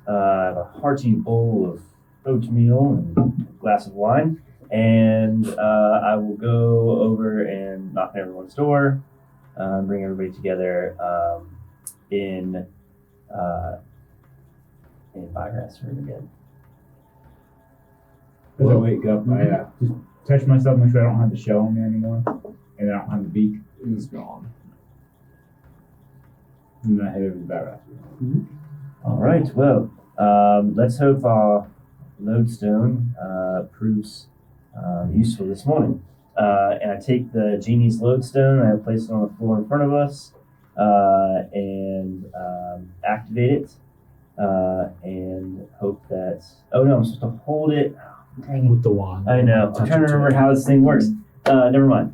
I have a hearty bowl of oatmeal and a glass of wine, and I will go over and knock on everyone's door, bring everybody together in Bygrass room again. As I wake up, I just touch myself, make sure I don't have the shell on me anymore, and I don't have the beak, It is gone. and then I head over to the Barbarino room. All right. Well, let's hope our lodestone proves useful this morning. And I take the genie's lodestone and I place it on the floor in front of us and activate it and hope that. Oh no, I'm supposed to hold it. Dang it. With the wand. I know. I'm trying to remember how this thing works. Never mind.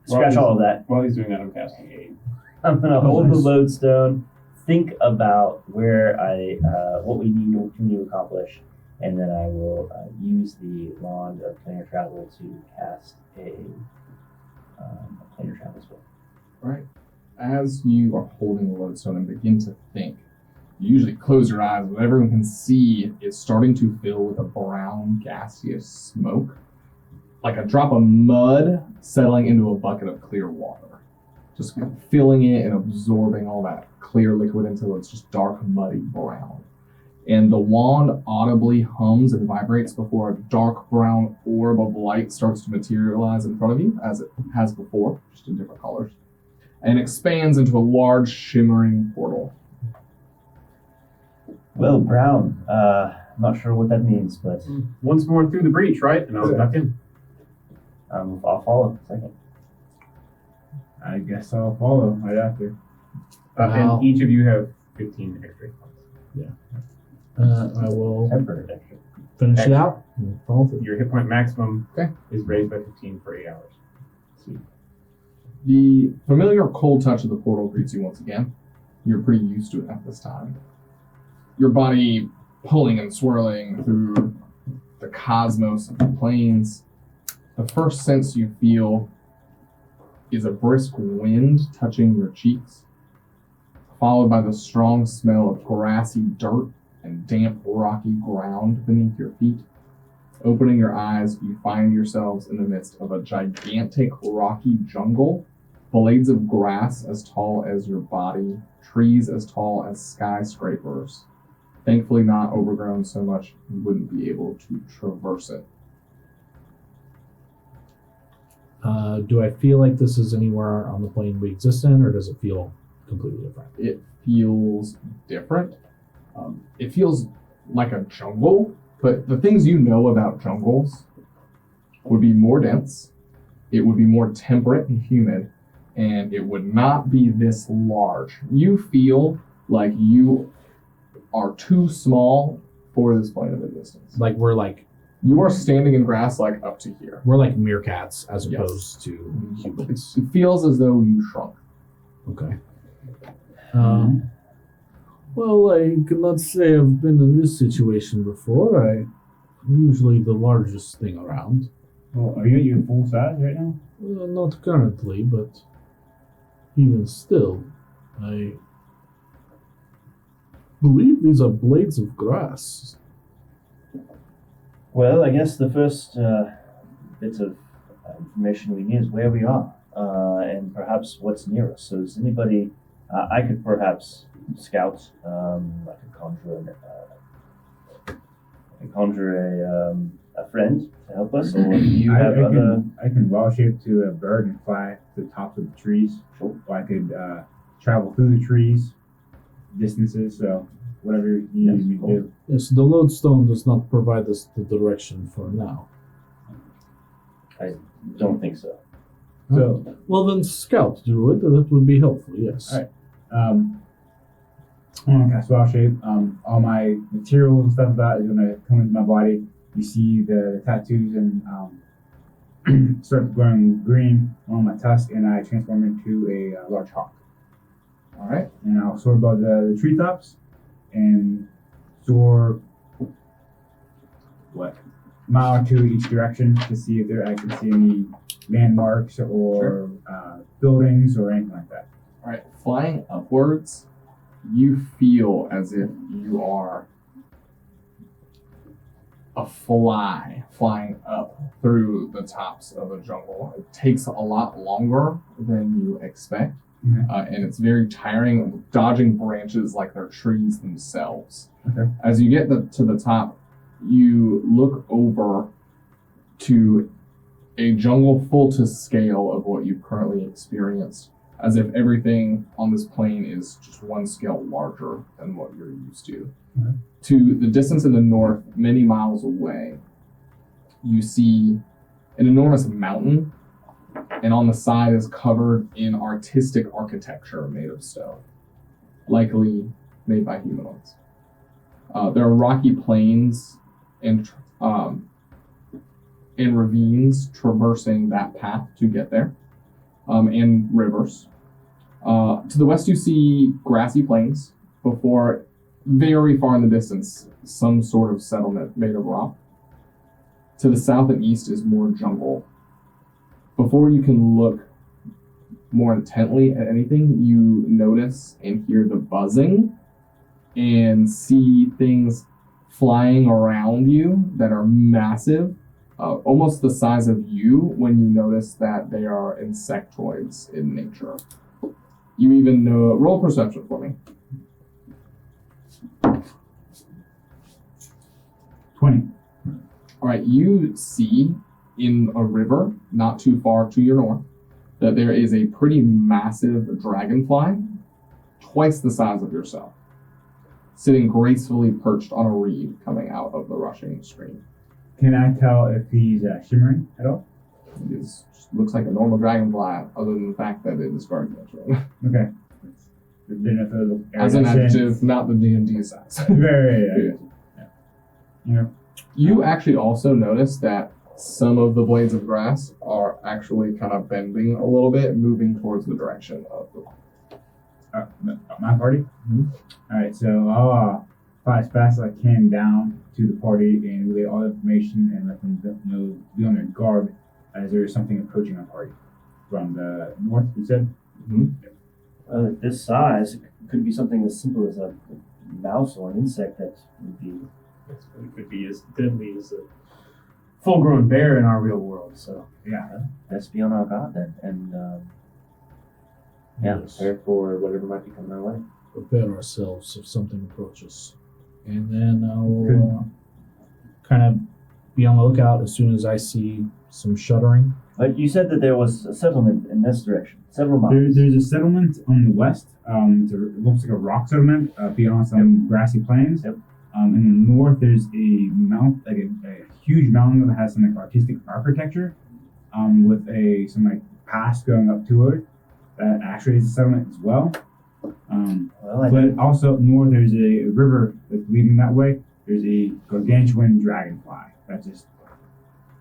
Scratch all of that. While he's doing that, I'm casting aid. I'm gonna hold the lodestone, think about where what we need to accomplish, and then I will use the wand of planar travel to cast a planar travel spell. Right. As you are holding the lodestone and begin to think, you usually close your eyes. What everyone can see is starting to fill with a brown gaseous smoke, like a drop of mud settling into a bucket of clear water. Just filling it and absorbing all that clear liquid until it's just dark, muddy brown. And the wand audibly hums and vibrates before a dark brown orb of light starts to materialize in front of you, as it has before, just in different colors, and expands into a large, shimmering portal. Well, brown. I'm not sure what that means, but Once more through the breach, right? And I was back in. I'll follow. Second. I guess I'll follow right after. Wow. And each of you have 15 extra points. I will Tempered extra. finish it Extra. out and follow through. Your hit point maximum Okay. is raised by 15 for 8 hours. The familiar cold touch of the portal greets you once again. You're pretty used to it at this time. Your body pulling and swirling through the cosmos of the plains. The first sense you feel is a brisk wind touching your cheeks, followed by the strong smell of grassy dirt and damp, rocky ground beneath your feet. Opening your eyes, you find yourselves in the midst of a gigantic, rocky jungle. Blades of grass as tall as your body, trees as tall as skyscrapers. Thankfully not overgrown so much you wouldn't be able to traverse it. Do I feel like this is anywhere on the plane we exist in, or does it feel completely different? It feels different. It feels like a jungle, but the things you know about jungles would be more dense, it would be more temperate and humid, and it would not be this large. You feel like you are too small for this plane of existence. Like You are standing in grass like up to here. we're like meerkats as Yes. opposed to humans. It feels as though you shrunk. Okay. Well, let's say I've been in this situation before. I'm usually the largest thing around. Well, are you at your full size right now? Well, not currently, but even still, I believe these are blades of grass. Well, I guess the first bit of information we need is where we are, and perhaps what's near us. So, is anybody? I could perhaps scout. I could conjure a friend to help us, or do you have other? I can well shape to a bird and fly to the tops of the trees. Sure. Or I could travel through the trees, distances. So whatever you need me to do. Yes, the lodestone does not provide us the direction for now. I don't think so. So Well, then scout through it. That would be helpful. Yes. All right. I want to cast wild shape. All my materials and stuff like that is gonna come into my body. You see the tattoos and start growing green on my tusk, and I transform into a large hawk. All right. And I'll soar above the treetops and soar a mile or two each direction to see if I can see any landmarks or buildings or anything like that. All right. Flying upwards, you feel as if you are a fly flying up through the tops of a jungle. It takes a lot longer than you expect, and it's very tiring, dodging branches like they're trees themselves. Okay. As you get to the top, you look over to a jungle full to scale of what you've currently experienced, as if everything on this plane is just one scale larger than what you're used to. Okay. To the distance in the north, many miles away, you see an enormous mountain, and on the side is covered in artistic architecture made of stone, likely made by humanoids. There are rocky plains and ravines traversing that path to get there, and rivers. To the west, you see grassy plains. Before, very far in the distance, some sort of settlement made of rock. To the south and east is more jungle. Before you can look more intently at anything, you notice and hear the buzzing and see things flying around you that are massive, almost the size of you, when you notice that they are insectoids in nature. You even know, roll perception for me. 20. All right, you see in a river not too far to your north that there is a pretty massive dragonfly, twice the size of yourself, sitting gracefully perched on a reed coming out of the rushing stream. Can I tell if he's shimmering at all? It looks like a normal dragonfly, other than the fact that it is gargantuan. Okay. As an adjective, not the D&D size. Very. Yeah. You actually also notice that some of the blades of grass are actually kind of bending a little bit, moving towards the direction of the My party? Mm-hmm. Alright, so I'll fly as fast as I can down to the party and relay all the information and let them know, be on their guard as there is something approaching our party. From the north, you said? Well, at this size, it could be something as simple as a mouse or an insect that would be. It could be as deadly as a full-grown bear in our real world. So Yeah. Let's be on our guard then, and Yes. prepare for whatever might be coming our way. Prepare ourselves if something approaches. And then I'll kind of be on the lookout as soon as I see some shuddering. But you said that there was a settlement in this direction, several miles. There's a settlement on the west. It looks like a rock settlement beyond some grassy plains. Yep. In the north, there's a mount, like a huge mountain that has some like artistic architecture, with some like pass going up to it. That actually is a settlement as well. But also north, there's a river that's leading that way. There's a gargantuan dragonfly that's just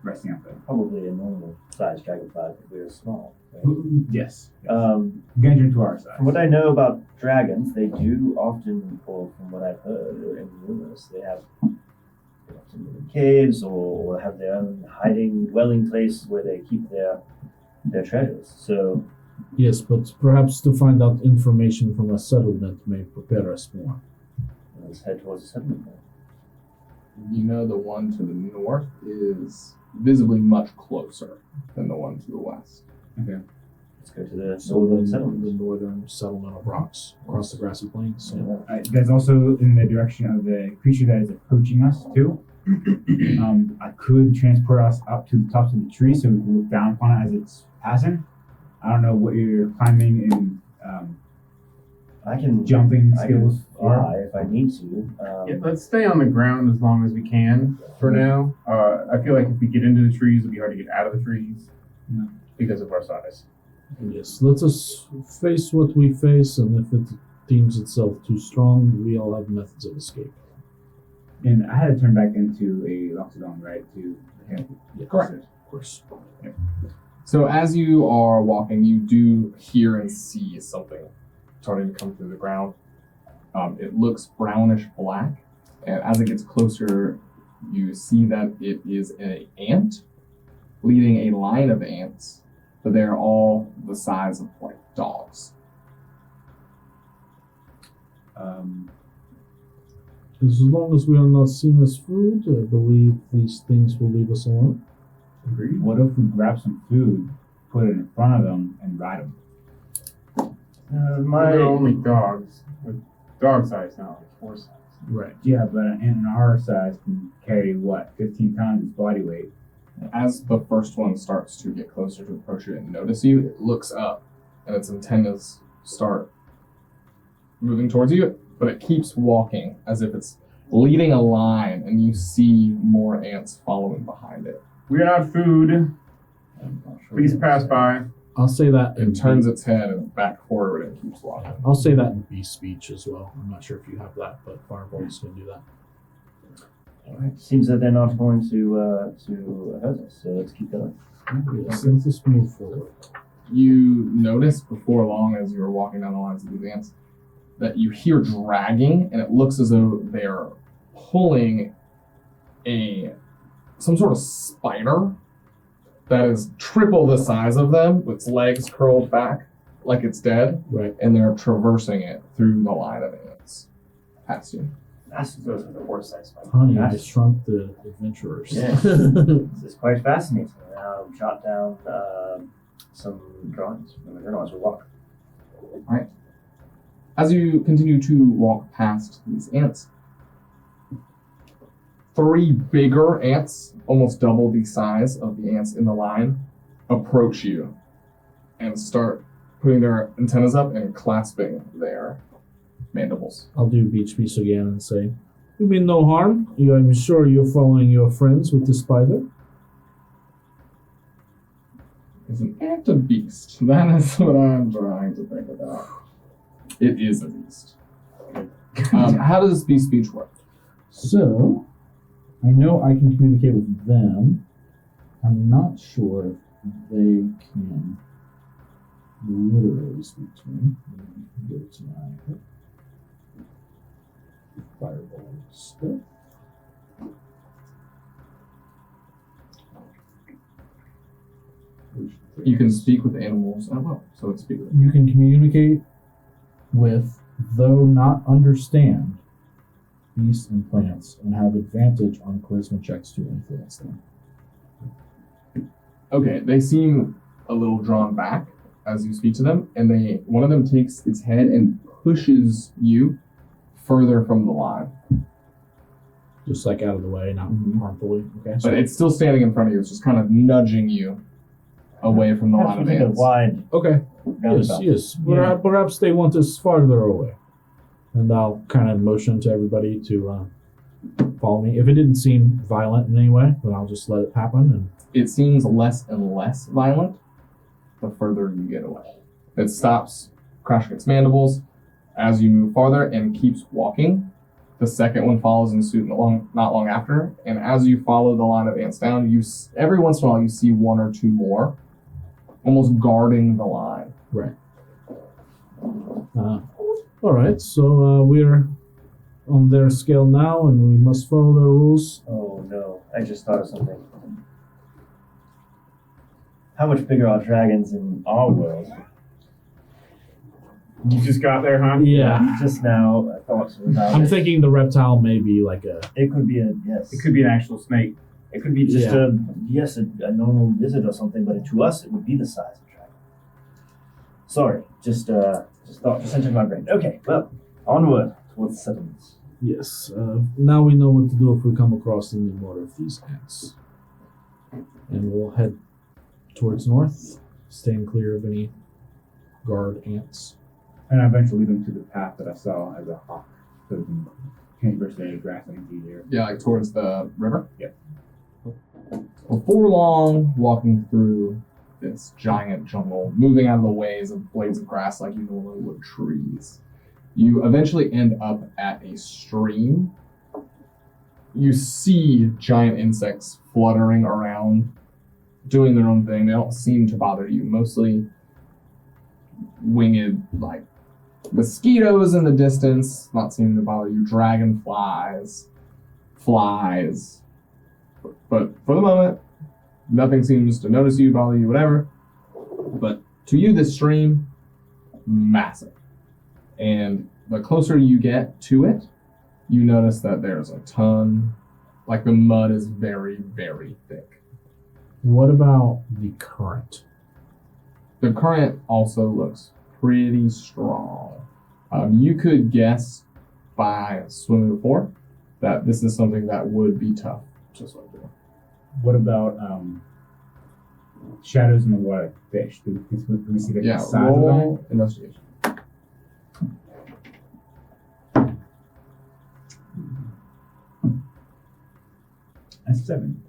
resting up there. Probably a normal sized dragonfly, but we're small. Right? Yes. Gargantuan to our size. From what I know about dragons, they do often, or from what I've heard in rumors, they have often live in caves or have their own hiding dwelling place where they keep their treasures. So Yes, but perhaps to find out information from a settlement may prepare us more. let's head towards the settlement. You know the one to the north is visibly much closer than the one to the west. Okay. Let's go to the So northern the settlement. northern settlement of rocks across the grassy plains. So That's also in the direction of the creature that is approaching us too. I could transport us up to the tops of the tree so we can look down upon it as it's passing. I don't know what your climbing and I can jumping I skills can fly are. if I need to. yeah, let's stay on the ground as long as we can for now. I feel like if we get into the trees, it'll be hard to get out of the trees because of our size. yes, let us face what we face, and if it deems itself too strong, we all have methods of escape. And I had to turn back into a Loxodon, right? Yeah, Correct. of course. So as you are walking, you do hear and see something starting to come through the ground. It looks brownish black, and as it gets closer, you see that it is an ant leading a line of ants, but they're all the size of like dogs. As long as we are not seen as food, I believe these things will leave us alone. What if we grab some food, put it in front of them, and ride them? They're only dogs. With dog size, not like horse size. Right. Yeah, but an ant in our size can carry, what, 15 times its body weight? As the first one starts to get closer to approach you and notice you, it looks up, and its antennas start moving towards you, but it keeps walking as if it's leading a line, and you see more ants following behind it. We are not food. I'm not sure Please what pass to say. by. I'll say that It turns its head and back forward and keeps walking. I'll say that in beast speech as well. I'm not sure if you have that, but Fireball's going to do that. Alright, seems that they're not going to hurt us, so let's keep going. Yes, let's just move forward. You notice before long, as you're walking down the lines of these ants, that you hear dragging, and it looks as though they're pulling some sort of spider that is triple the size of them, with its legs curled back like it's dead, Right. and they're traversing it through the line of ants past you. That's Those are the horse size spiders. Honey, I Nice. shrunk the adventurers. Yes. This is quite fascinating. Jot down some drawings from the journal as we walk. As you continue to walk past these ants, 3 bigger ants, almost double the size of the ants in the line, approach you and start putting their antennas up and clasping their mandibles. I'll do beach piece again and say, "You mean no harm? I'm sure you're following your friends with the spider." It's an ant a beast. That is what I'm trying to think about. It is a beast. How does beast speech work? So, I know I can communicate with them. I'm not sure if they can literally speak to me. Go to my fireball stuff. You can speak with animals as well, so let's speak with them. You can communicate with, though not understand, beasts and plants, and have advantage on charisma checks to influence them. Okay, they seem a little drawn back as you speak to them, and one of them takes its head and pushes you further from the line. Just like out of the way, not harmfully. Okay. But it's still standing in front of you. It's just kind of nudging you away from the Perhaps line we of take a ants. wide Okay. roundabout. Yes. Yeah. Perhaps they want us farther away. And I'll kind of motion to everybody to follow me. If it didn't seem violent in any way, then I'll just let it happen. And It seems less and less violent the further you get away. It stops crashing its mandibles as you move farther and keeps walking. The second one follows in suit not long after. And as you follow the line of ants down, every once in a while you see 1 or 2 more almost guarding the line. right. All right. So we're on their scale now, and we must follow their rules. Oh no, I just thought of something. How much bigger are dragons in our world? You just got there, huh? Yeah. Just now, I thought about I'm it. thinking the reptile may be like a. It could be a, yes. It could be an actual snake. It could be just Yeah. a normal lizard or something, but to us it would be the size of a dragon. Sorry, just entered my brain. Okay, well, onward towards the settlements. Yes. Now we know what to do if we come across any more of these ants. And we'll head towards north, staying clear of any guard ants. And I eventually lead them to the path that I saw as a hawk, so we can transverse the grass and easier. Yeah, like towards the river? Yep. Before long, walking through this giant jungle, moving out of the ways of blades of grass like you normally would trees, You eventually end up at a stream. You see giant insects fluttering around, doing their own thing. They don't seem to bother you. Mostly winged, like mosquitoes in the distance, not seeming to bother you. Dragonflies, flies. But for the moment, nothing seems to notice you, bother you, whatever. But to you, this stream, massive. And the closer you get to it, you notice that there's a ton, like the mud is very, very thick. What about the current? The current also looks pretty strong. You could guess by swimming before that this is something that would be tough to swim through. What about shadows in the water? Fish. Do we see the size of them? Roll investigation. That's 7.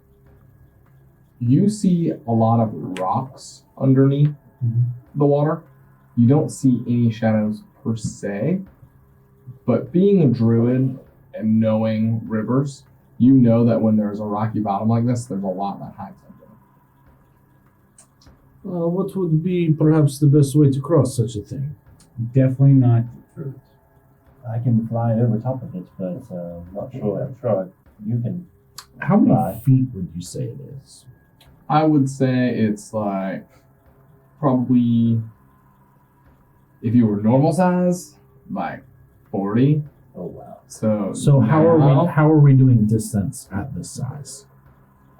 You see a lot of rocks underneath the water. You don't see any shadows per se, but being a druid and knowing rivers, you know that when there's a rocky bottom like this, there's a lot that hides under it. What would be perhaps the best way to cross such a thing? Definitely not fruit. I can fly over top of it, but not sure. I'm sure you can. How many Fly. feet would you say it is? I would say it's like probably, if you were normal size, like 40. Oh wow. So how are we doing distance at this size?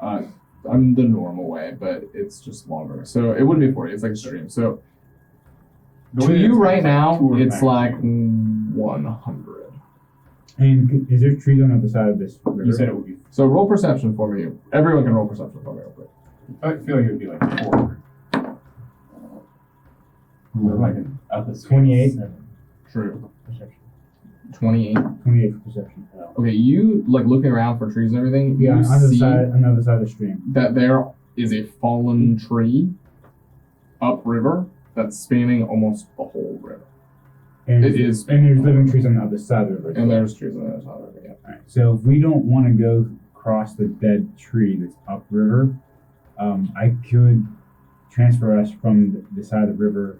I'm the normal way, but it's just longer. So it wouldn't be 40, it's like a stream. So to you right now, it's like 100. And is there trees on the other side of this river? You said it would be. So roll perception for me. Everyone can roll perception for me real quick. I feel like it would be like 4. We're like an up at 28. True. Perception. 28. 28 for perception. Okay, you like looking around for trees and everything. Yeah, you on the see side of the stream. that there is a fallen tree upriver that's spanning almost the whole river. And It is. And there's living trees on the other side of the river. And there's trees on the other side of the river. Yeah. Alright, so if we don't want to go across the dead tree that's upriver, I could transfer us from the side of the river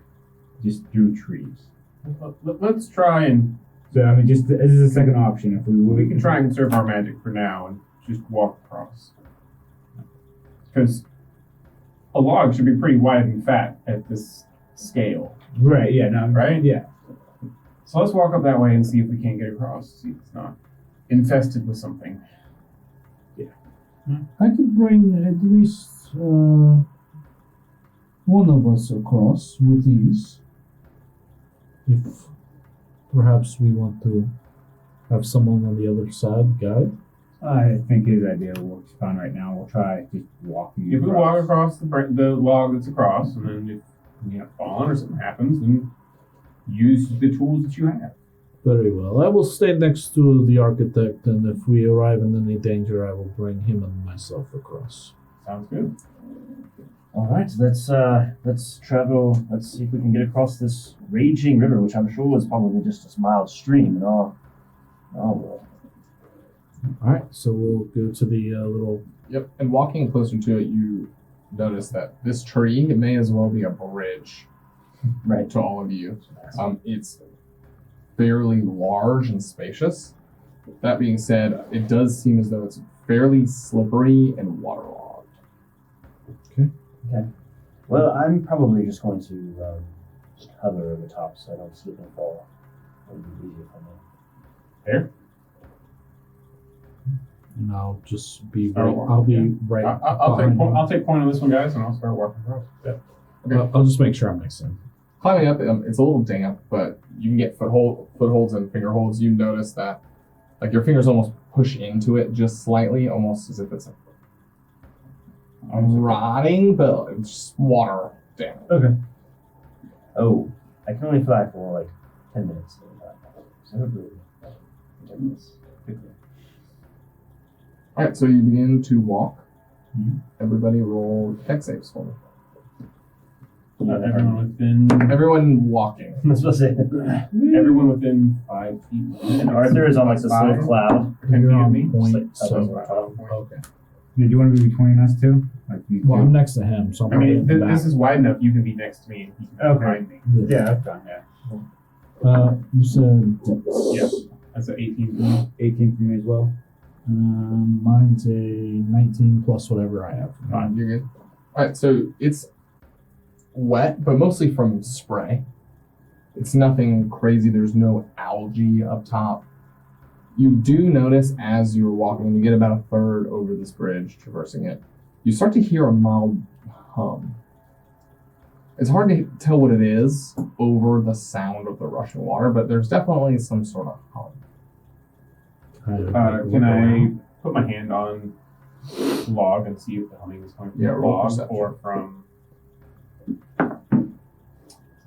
just through trees. Let's try and So I mean, just this is a second option. If we can try and conserve our magic for now and just walk across. Because a log should be pretty wide and fat at this scale. Right. Yeah. No. Right? Yeah. So let's walk up that way and see if we can't get across. See if it's not infested with something. I could bring at least one of us across with ease. If perhaps we want to have someone on the other side guide. I think his idea works fine right now. We'll try just walking. If we walk across the log that's across, and then if we have fallen or something happens, then use the tools that you have. Very well. I will stay next to the architect, and if we arrive in any danger, I will bring him and myself across. Sounds good. All right, let's travel. Let's see if we can get across this raging river, which I'm sure is probably just a mild stream in our world. All right, so we'll go to the little. Yep. And walking closer to it, you notice that this tree may as well be a bridge Right. to all of you. It's fairly large and spacious. That being said, it does seem as though it's fairly slippery and waterlogged. Okay. Well, I'm probably just going to just hover over top so I don't slip and fall. It'll be easier for me. There. And I'll just be Start right. walking, I'll be yeah. right. I'll take behind point. him. I'll take point on this one, guys, and I'll start walking across. Yeah. Okay. I'll just make sure I'm next to him. Climbing up, it's a little damp, but you can get footholds and finger holds. You notice that, like, your fingers almost push into it just slightly, almost as if it's rotting, but it's just water damp. Okay. Oh, I can only fly for like 10 minutes at a time. So hopefully we can take this quickly. All right, so you begin to walk. Mhm. Everybody roll dex saves for me. Everyone within. Everyone walking. I was supposed to say. Everyone within 5 feet. And Arthur is on like this little cloud. Can You're you hear on me? point, Just like, so okay. Do you want to be between us two? Like you Well, two? I'm next to him, so I'm I mean, probably in the this back. is wide enough. You can be next to me and he can be Okay. behind me. Yeah, that's fine. Yeah. You said Dex. Yep. That's an 18 for me. 18 for me as well. Mine's a 19 plus whatever I have. Fine, you're good. All right, so it's wet, but mostly from spray. It's nothing crazy. There's no algae up top. You do notice as you're walking, and you get about a third over this bridge, traversing it, you start to hear a mild hum. It's hard to tell what it is over the sound of the rushing water, but there's definitely some sort of hum. Can I put my hand on the log and see if the humming is coming from Yeah, the roll log perception. or from...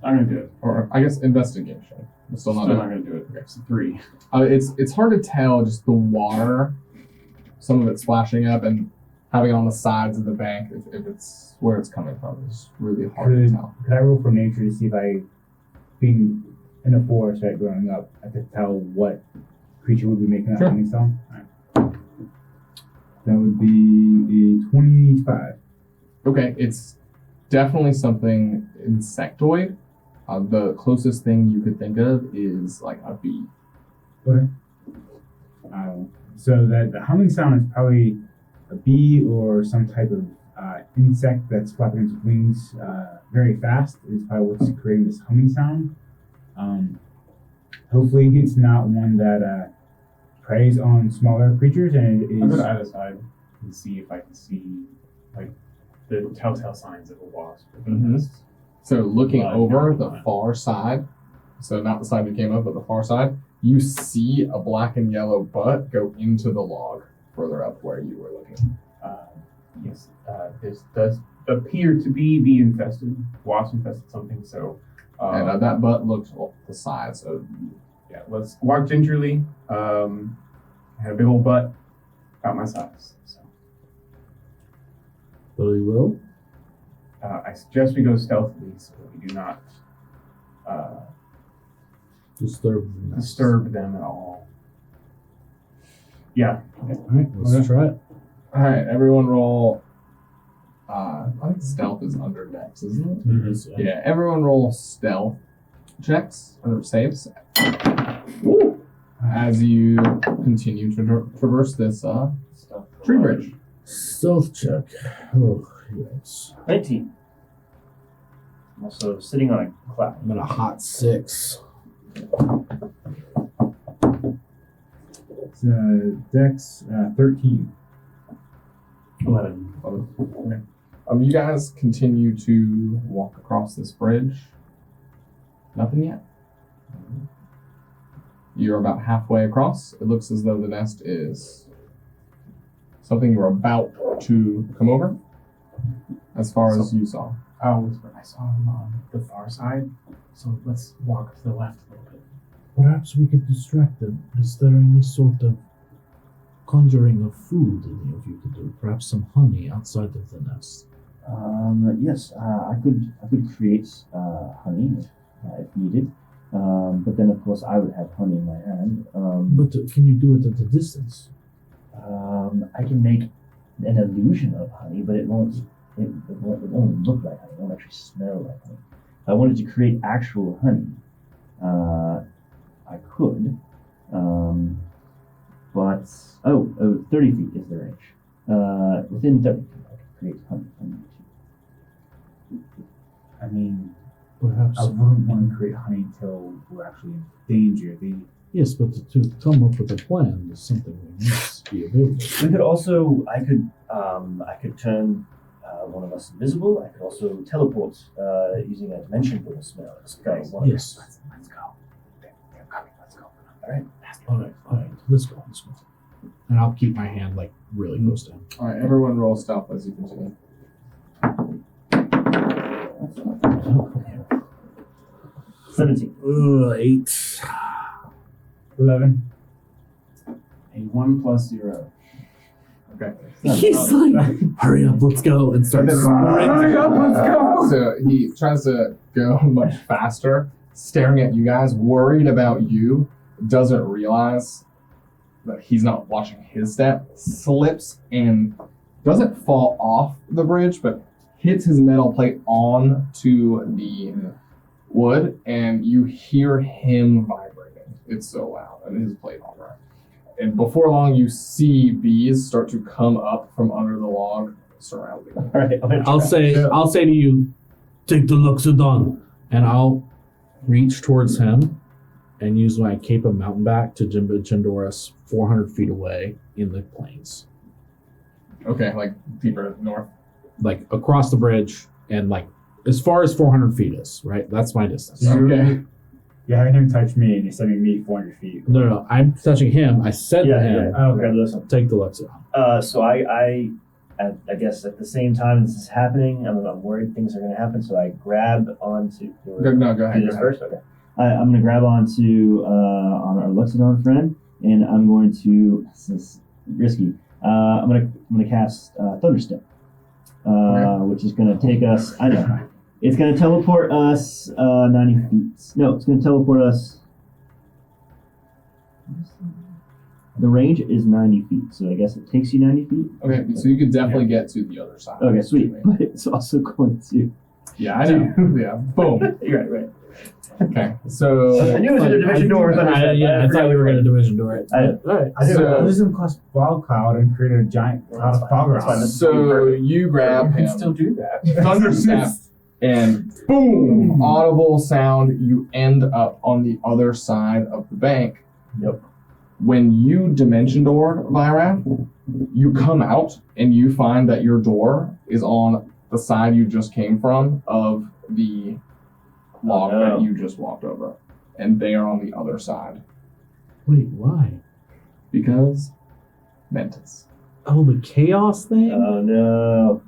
I'm going to do it. Or I guess investigation. I'm still not Still doing not going to do it. Okay, so 3. It's hard to tell just the water, some of it splashing up and having it on the sides of the bank if it's where it's coming from. It's really hard to tell. Could I roll for nature to see if I, being in a forest, right, growing up, I could tell what creature would be making that Sure. humming sound? Alright. That would be a 25. Okay, it's definitely something insectoid. The closest thing you could think of is like a bee. Okay. So that the humming sound is probably a bee or some type of insect that's flapping its wings very fast is probably what's creating this humming sound. Hopefully it's not one that preys on smaller creatures and it I'll go is... to either side and see if I can see like the telltale signs of a wasp. Mhm. So looking Blood over going the on. far side, so not the side that came up, but the far side, you see a black and yellow butt go into the log further up where you were looking. Yes, this does appear to be bee infested, wasp infested something. So, And that butt looked the size of yeah, let's walk gingerly. Had a big old butt, about my size. So, Very well. I suggest we go stealthily so that we do not disturb them at all. Yeah. Alright, let's try it. All right, everyone roll. I think stealth is under dex, isn't it? Yeah, everyone roll stealth checks or saves as you continue to traverse this tree bridge. Stealth check. Oh, yes. 19. I'm also sitting on a cloud. I'm at a hot 6. It's Dex 13. 11. Okay. You guys continue to walk across this bridge. Nothing yet. You're about halfway across. It looks as though the nest is something you're about to come over, as far as you saw. I'll whisper. I saw him on the far side, so let's walk to the left a little bit. Perhaps we could distract them. Is there any sort of conjuring of food any of you could do? Perhaps some honey outside of the nest. Yes, I could create honey if needed. But then, of course, I would have honey in my hand. But can you do it at a distance? I can make an illusion of honey, but it won't look like honey. It won't actually smell like honey. If I wanted to create actual honey, I could. But 30 feet is the range. Within 30 feet, I could create honey. I mean, Perhaps. I wouldn't want to create honey until we're actually in danger. Yes, but to come up with a plan is something we must be available. We could also, I could turn one of us invisible. I could also teleport using a dimension door smell. Let's go. Yes. Let's go. They're coming. Let's go. All right. All right. Let's go. And I'll keep my hand like really close to him. All right, everyone roll stealth as you continue. 17. 8. 11. A 1 + 0. Okay. He's like, hurry up, let's go, and starts Hurry up, let's go. So he tries to go much faster, staring at you guys, worried about you, doesn't realize that he's not watching his step, slips and doesn't fall off the bridge, but hits his metal plate onto the wood, and you hear him vibrating. It's so loud, and his plate all right. And before long, you see bees start to come up from under the log surrounding you. All right, I'll say to you, take the Luxodon, and I'll reach towards him and use my Cape of Mountainback to Jindoris 400 feet away in the plains. Okay, like deeper north. Like across the bridge and like as far as 400 feet is, right? That's my distance. Okay. You're having him touch me, and you're sending me 400 feet. No, I'm touching him. I said to him, Okay, listen. take the Luxodon. So I guess at the same time this is happening, I'm worried things are going to happen. So I grab onto. Go ahead. Do this first. Okay. I'm going to grab onto on our Luxodon friend, and I'm going to. This is risky. I'm gonna cast Thunderstep, which is going to take us. I know. It's going to teleport us 90 feet. No, it's going to teleport us. The range is 90 feet, so I guess it takes you 90 feet. Okay, so you could definitely get to the other side. Okay, sweet. But it's also going to. Yeah, I know. Yeah, boom. You're right. Okay, so I knew it was a division door. I thought you were going to division door it. I- Alright. I did So- this is cause fog cloud and create a giant cloud of fog That's fine. around. so you grab You can him, still do that. thunderstep, and boom, audible sound. You end up on the other side of the bank. Yep. When you dimension door Lyra, you come out and you find that your door is on the side you just came from of the log that you just walked over, and they are on the other side Wait, why? because Mentis. Oh, the chaos thing? Oh no.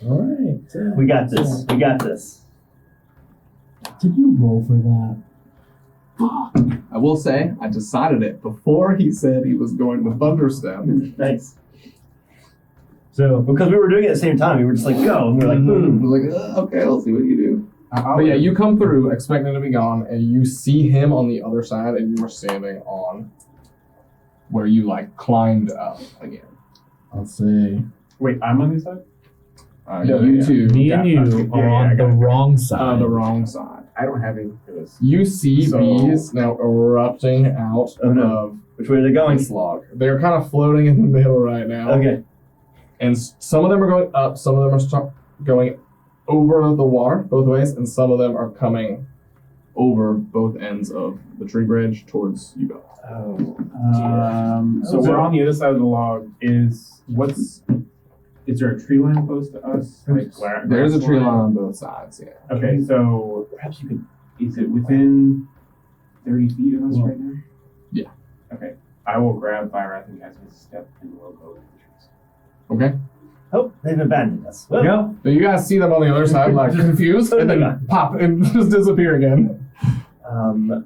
Alright. We got this. We got this. Did you roll for that? I will say, I decided it before he said he was going with Thunderstep. Nice. So Because we were doing it at the same time. We were just like, go. And we were like, I boom. was like, okay, I'll see what you do. I'll, But yeah, you come through expecting to be gone, and you see him on the other side, and you were standing on where you like climbed up again. I'll say Wait, I'm on this side? You two, me and you Yeah, are yeah, I on got the it. wrong side. the wrong side. I don't have any for this. You see So- bees now erupting out Oh, no. of Which way are they going? this log. They're kind of floating in the middle right now. Okay. And some of them are going up, some of them are going over the water both ways, and some of them are coming over both ends of the tree bridge towards you both. Oh. So we're on the other side of the log. Is there a tree line close to us? Like There's a tree line on both sides, yeah. Okay, so Perhaps you could. is it within 30 feet of us right now? Yeah. Okay. I will grab Byrath and cast his step and we'll go to the trees. Okay? Oh, they've abandoned us. Well, no. So you guys see them on the other side, like confused, and then pop and just disappear again.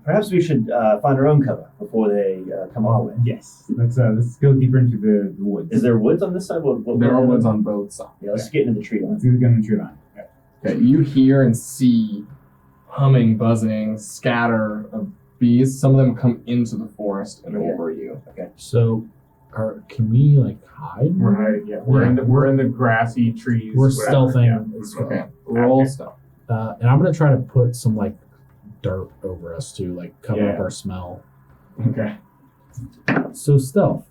perhaps we should find our own cover before they come our way. Yes. Let's go deeper into the woods. Is there woods on this side? There are woods on both sides. Yeah, let's get into the tree line. Let's go in the tree line. Yeah. Okay, you hear and see humming, buzzing, scatter of bees. Some of them come into the forest and Okay. over you. So, can we like hide? We're in the grassy trees. We're whatever, stealthing. yeah. as well. Okay, roll Okay. stealth. And I'm gonna try to put some like dirt over us too, like cover up Yeah. our smell. Okay. So stealth,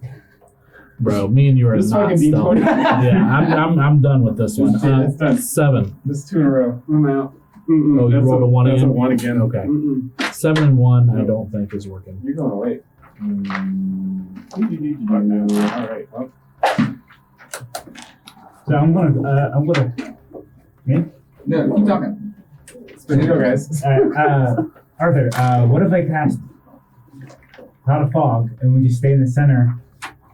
bro. Me and you are This not fucking stealth. D20. Yeah, I'm done with this one. It's done. 7. This is 2 in a row. I'm out. Oh, you That's rolled a 1 That's again? a 1 again. Okay. Mm-mm. 7 and 1. I Nope. don't think is working. You're going away. All right. Well, So I'm gonna. No, keep talking. There you go, guys. Arthur, what if I cast cloud of fog and we just stay in the center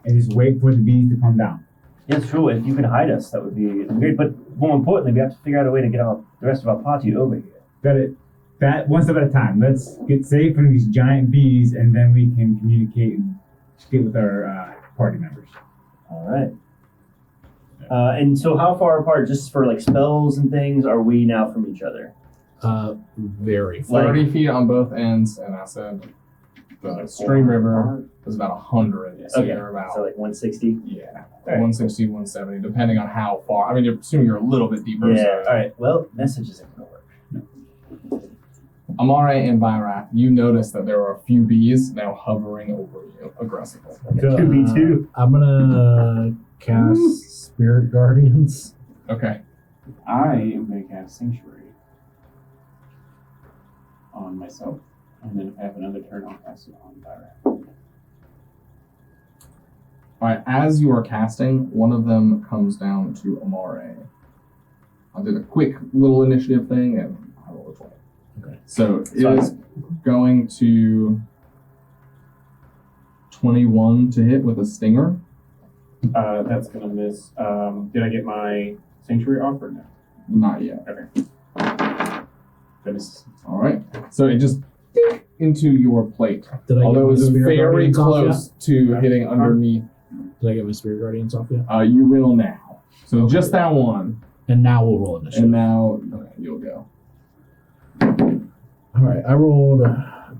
and just wait for the bees to come down? Yeah, it's true. If you can hide us, that would be great. But more importantly, we have to figure out a way to get the rest of our party over here. Got it. That one step at a time. Let's get safe from these giant bees, and then we can communicate and get with our party members. All right. And so, how far apart, just for like spells and things, are we now from each other? Very far. 30 feet on both ends, and I said the stream river was about 100. So Okay. you're about So like 160. yeah, 160, 170, depending on how far. I mean, you're assuming you're a little bit deeper. Yeah. So. All right. Well, message isn't gonna work. Amare and Byrath, you notice that there are a few bees now hovering over you aggressively. 2v2. I'm gonna cast Spirit Guardians. Okay. I am going to cast Sanctuary on myself. And then if I have another turn, I'll cast it on Byrath. All right. As you are casting, one of them comes down to Amare. I'll do the quick little initiative thing, and I roll a 20. Okay. So it is going to 21 to hit with a stinger. That's going to miss. Did I get my Sanctuary off or no? Not yet. Okay. That misses. All right. So it just into your plate. Did I Although get it my was Spirit very Guardians off close to hitting underneath. yet? Did I get my Spirit Guardians off yet? You will now. So Okay. just that one. And now we'll roll initiative. And now you'll go. All right, I rolled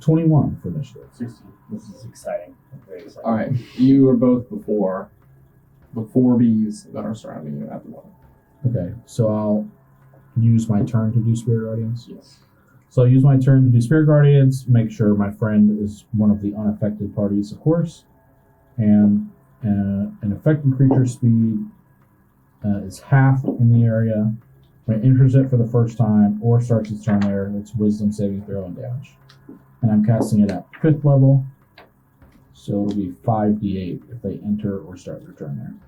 21 for initiative. 16. This is exciting. Very exciting. All right. You are both before the 4 bees that are surrounding you at the moment. Okay, so I'll use my turn to do Spirit Guardians. Yes. So I'll use my turn to do Spirit Guardians, make sure my friend is one of the unaffected parties, of course. And an affected creature speed is half in the area. When it enters it for the first time or starts its turn there, it's wisdom saving throw and damage. And I'm casting it at 5th level. So it'll be 5d8 if they enter or start their turn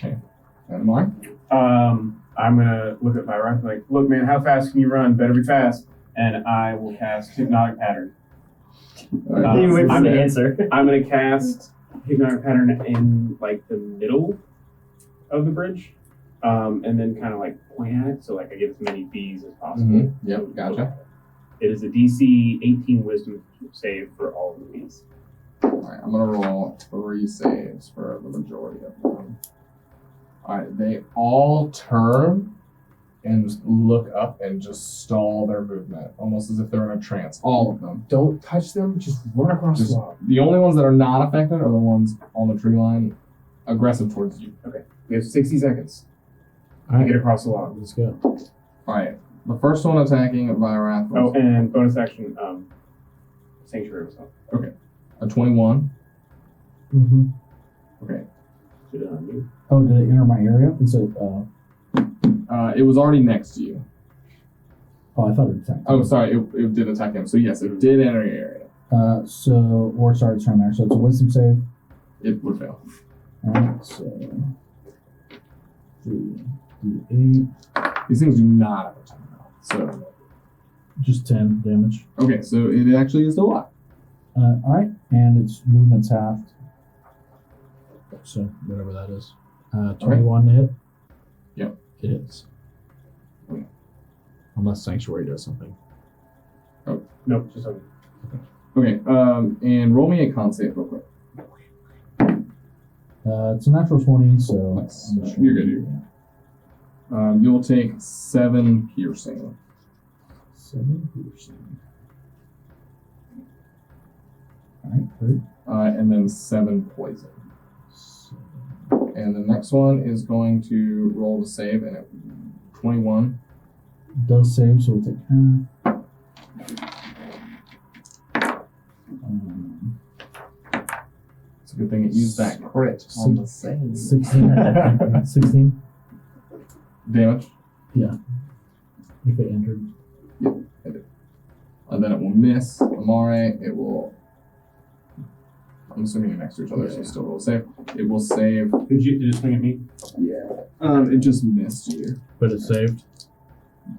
there. And Mark? I'm going to look at Byrath like, look, man, how fast can you run? Better be fast. And I will cast Hypnotic Pattern. You wait for I'm the gonna- answer. I'm going to cast Hypnotic Pattern in like the middle of the bridge. And then kind of like point at it so like I get as many bees as possible. Mm-hmm. Yep, gotcha. It is a DC 18 Wisdom save for all of the bees. All right, I'm going to roll 3 saves for the majority of them. All right, they all turn and look up and just stall their movement, almost as if they're in a trance. All of them. Don't touch them. Just run across the Just, log. the only ones that are not affected are the ones on the tree line, aggressive towards you. We have 60 seconds All to right, get across the log. let's go. All right, the first one attacking Vyrath Oh, was and bonus action, Sanctuary was up. a 21. Mm-hmm. Okay, Should have you. Oh, did it enter my area? Instead it was already next to you. oh, I thought it attacked. Oh, sorry, it did attack him. So yes, it did enter your area. So or started turn there. So it's a wisdom save. It would fail. Alright, so 3d8, These things do not have a time now. So just 10 damage. okay, so it actually is a lot. Alright, and its movement's halved. So whatever that is. 21 to hit? Yep. It hits. Unless Sanctuary does something. Nope, just over. Okay, and roll me a con save real quick. It's a natural 20, so Nice. You're good, you're good. You'll take 7 piercing. 7 piercing. Alright, great. And then 7 poison. 7. And the next one is going to roll the save, and it 21. Does save, so we'll take half. It's a good thing it used that crit on the save. 16. 16. Damage. If it entered. And then it will miss. Amare, it will. I'm assuming you're next to each other, so you still roll a save. It will save. Did it swing at me? Yeah. It just missed you. But it saved.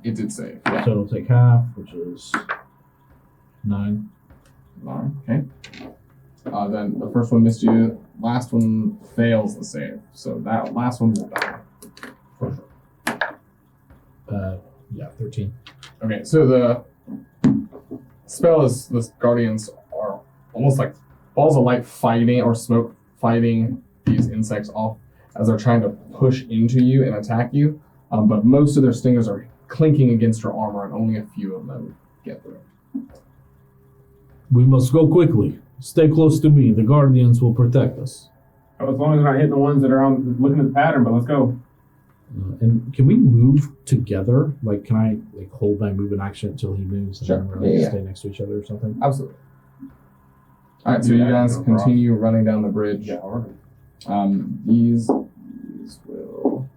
It did save. So it'll take half, which is 9. Okay. Then the first one missed you. Last one fails the save. So that last one will die. For sure. Yeah, 13. Okay, so the spell is the guardians are almost like balls of light fighting or smoke fighting these insects off as they're trying to push into you and attack you. But most of their stingers are clinking against your armor, and only a few of them get through. We must go quickly. Stay close to me. The guardians will protect us. As long as we're not hitting the ones that are on looking at the pattern, but let's go. And can we move together? Like, can I hold my movement action until he moves and Sure. then we're Yeah. stay next to each other or something? Absolutely. All right, so you guys continue running down the bridge. Yeah, we're These will.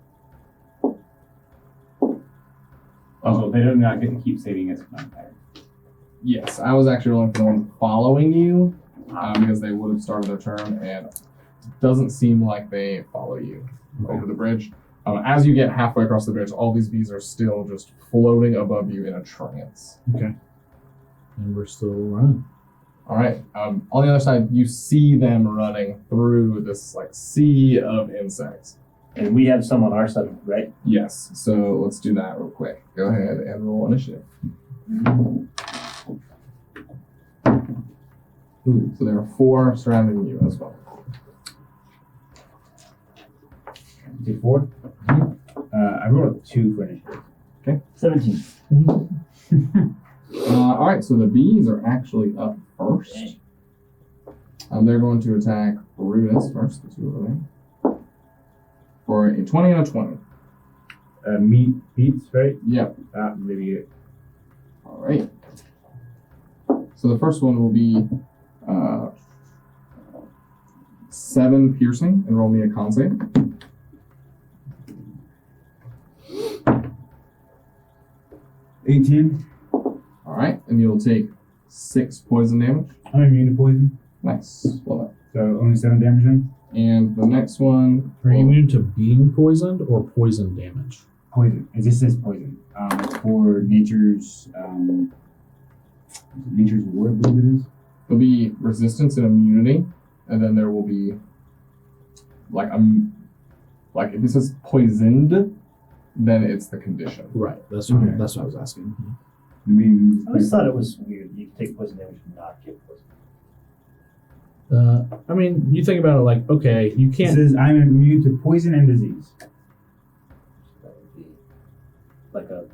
Also, they do not get to keep saving us. Yes, I was actually rolling for the one following you because they would have started their turn, and it doesn't seem like they follow you over the bridge. As you get halfway across the bridge, all these bees are still just floating above you in a trance. Okay. And we're still running. All right. On the other side, you see them running through this sea of insects. And we have some on our side, right? Yes. So let's do that real quick. Go ahead and roll initiative. Ooh, so there are 4 surrounding you as well. Take 4. I rolled a 2 for initiative. 17. All right. So the bees are actually up first. They're going to attack Brutus first. The 2 over there. For a 20 and a 20. Meat beats, right? Yep. Maybe it. All right. So the first one will be 7 piercing, and roll me a con save. $18. All right, and you'll take 6 poison damage. I'm immune to poison, Nice. Well done. so only 7 damage then. And the next one. Are you immune to being poisoned or poison damage? Poison. It just says poison. For nature's nature's war, I believe it is. There'll be resistance and immunity, and then there will be if this is poisoned, then it's the condition. Right. That's Okay. what I was asking. I mean, I always thought it was weird. You could take poison damage and not get poison. I mean, you think about it okay, you it can't. says I'm immune to poison and disease. That would be like a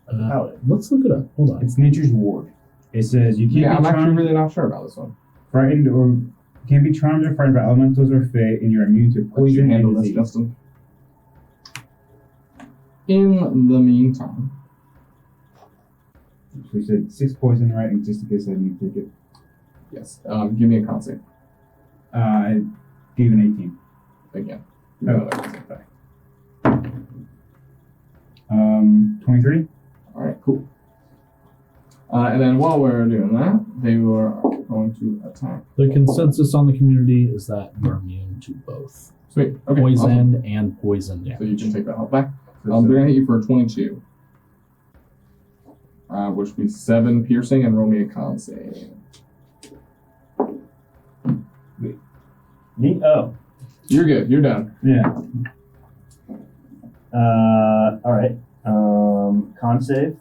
Uh, paladin. let's look it up. Hold on. It's nature's ward. It says you can't Yeah, be I'm actually charmed, really not sure about this one. frightened, or can't be charmed or frightened by elementals or fey, and you're immune to Let you poison handle and this, disease. Justin. In the meantime, So you said 6 poison, right? And just in case I need to take it, yes, give me a con save I gave an 18. again. Oh, sorry. 23. All right, cool. And then while we're doing that, they were going to attack. The consensus on the community is that you're immune to both Sweet. Okay. poison awesome. and poison damage. So you can take that health back. So They're gonna hit you for a 22, which would be 7 piercing, and roll me a con save. Me? Oh. You're good. You're done. yeah. All right. Con save.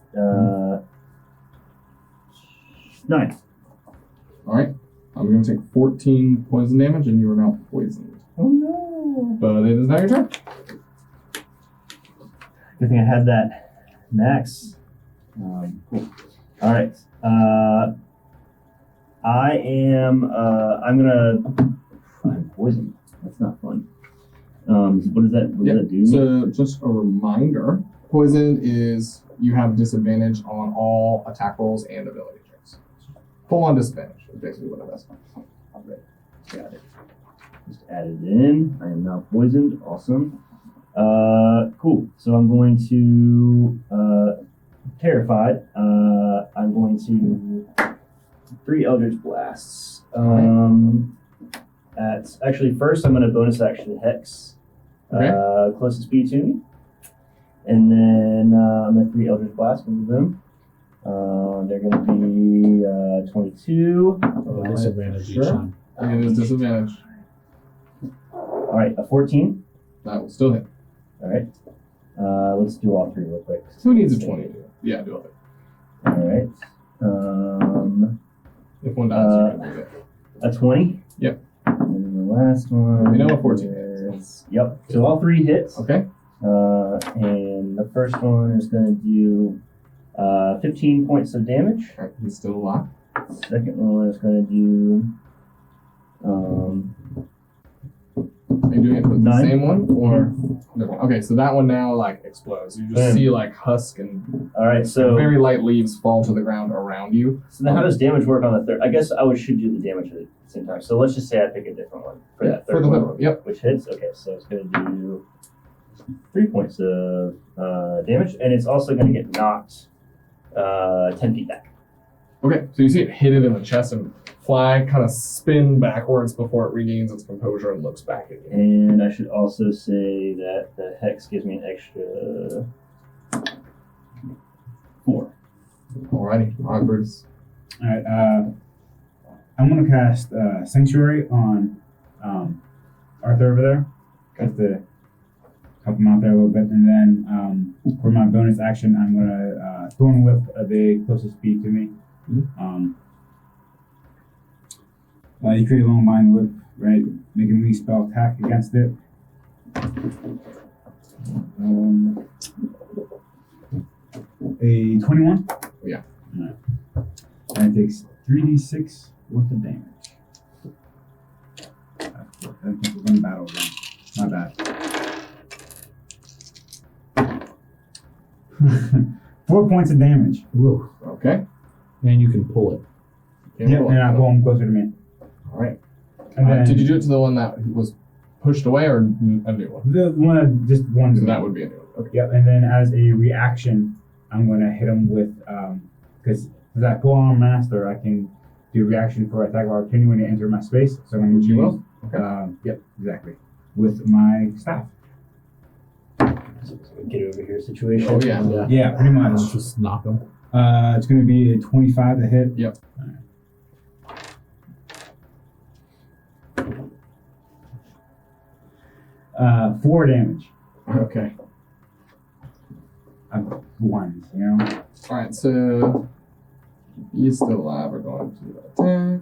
9. All right. I'm gonna take 14 poison damage, and you are now poisoned. Oh no. But it is now your turn. Good thing I had that max. Cool. All right. I'm poisoned. That's not fun. What does that? What does that do? So just a reminder: poison is you have disadvantage on all attack rolls and ability checks. Full on disadvantage is basically what it is. Okay. Got it. Just added it in. I am now poisoned. Awesome. Cool. So I'm going to terrified. I'm going to 3 Eldritch Blasts. Actually first I'm going to bonus action Hex. Okay. Closest speed to me. And then I'm going to 3 Eldritch Blasts. Boom, boom. They're going to be 22. Disadvantage each Sure. time. It is disadvantage. All right, a 14. That will still hit. All right. Let's do all 3 real quick. Who needs a 20? Yeah, do it. All right. If one dies, you can do it. A 20. Yep. And then the last one. We know what 14 is. Yep. So all 3 hits. Okay. And the first one is going to do 15 points of damage. All right, he's still alive. Second one is going to do. Are you doing it with the 9? same one or different one? Okay, so that one now like explodes. You just see like husk and All right. So very light leaves fall to the ground around you. So then how does damage work on the third? I guess I should do the damage at the same time. So let's just say I pick a different one for that third For the one. third one, yep. Which hits? Okay, so it's going to do 3 points of damage, and it's also going to get knocked 10 feet back. Okay, so you see it hit it in the chest and fly, kind of spin backwards before it regains its composure and looks back at you. And I should also say that the hex gives me an extra 4. Alrighty, Bruce. Alright, I'm gonna cast Sanctuary on Arthur over there. Just to help him out there a little bit. And then for my bonus action, I'm gonna Thorn Whip the closest speed to me. You create a long vine whip, right? Make a melee spell attack against it. A 21? Yeah. Alright. And it takes 3d6 worth of damage. I think we're going to battle again. My bad. 4 points of damage. Whoa. Okay. And you can pull it. Yep, and I pull him closer to me. Alright. And then Did you do it to the one that was pushed away or a new one? the one that just one. So that would be a new one. Okay. Yep, and then as a reaction, I'm going to hit him with, because as I pull on Master, I can do reaction for attack of Arcana when they enter my space. So I'm going to You use, will? Okay. yep, exactly, with my staff. Get over here situation. Oh, yeah. Yeah, pretty much. Just knock them. It's going to be a 25 to hit. Yep. Alright. 4 damage. Okay. Ones, you know? Alright, so he's still alive. We're going to attack.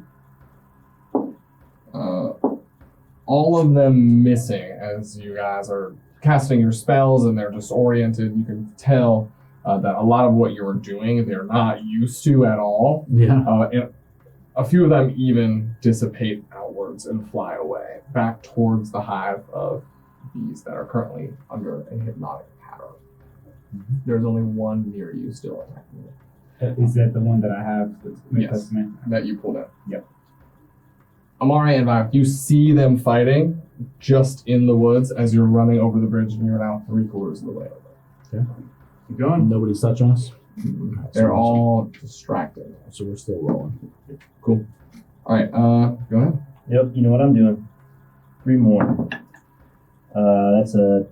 All of them missing as you guys are casting your spells and they're disoriented. You can tell that a lot of what you're doing they're not used to at all. Yeah. And a few of them even dissipate outwards and fly away back towards the hive of bees that are currently under a hypnotic pattern. There's only one near you still attacking you. Is that the one that I have that's Yes. Testament? That you pulled out. Yep. Amari and Vive, you see them fighting just in the woods as you're running over the bridge and you're now 3/4 of the way over. Keep going. Nobody's touching us? They're all distracted. So we're still rolling. Cool. Alright, go ahead. Yep, you know what I'm doing. 3 more. That's a...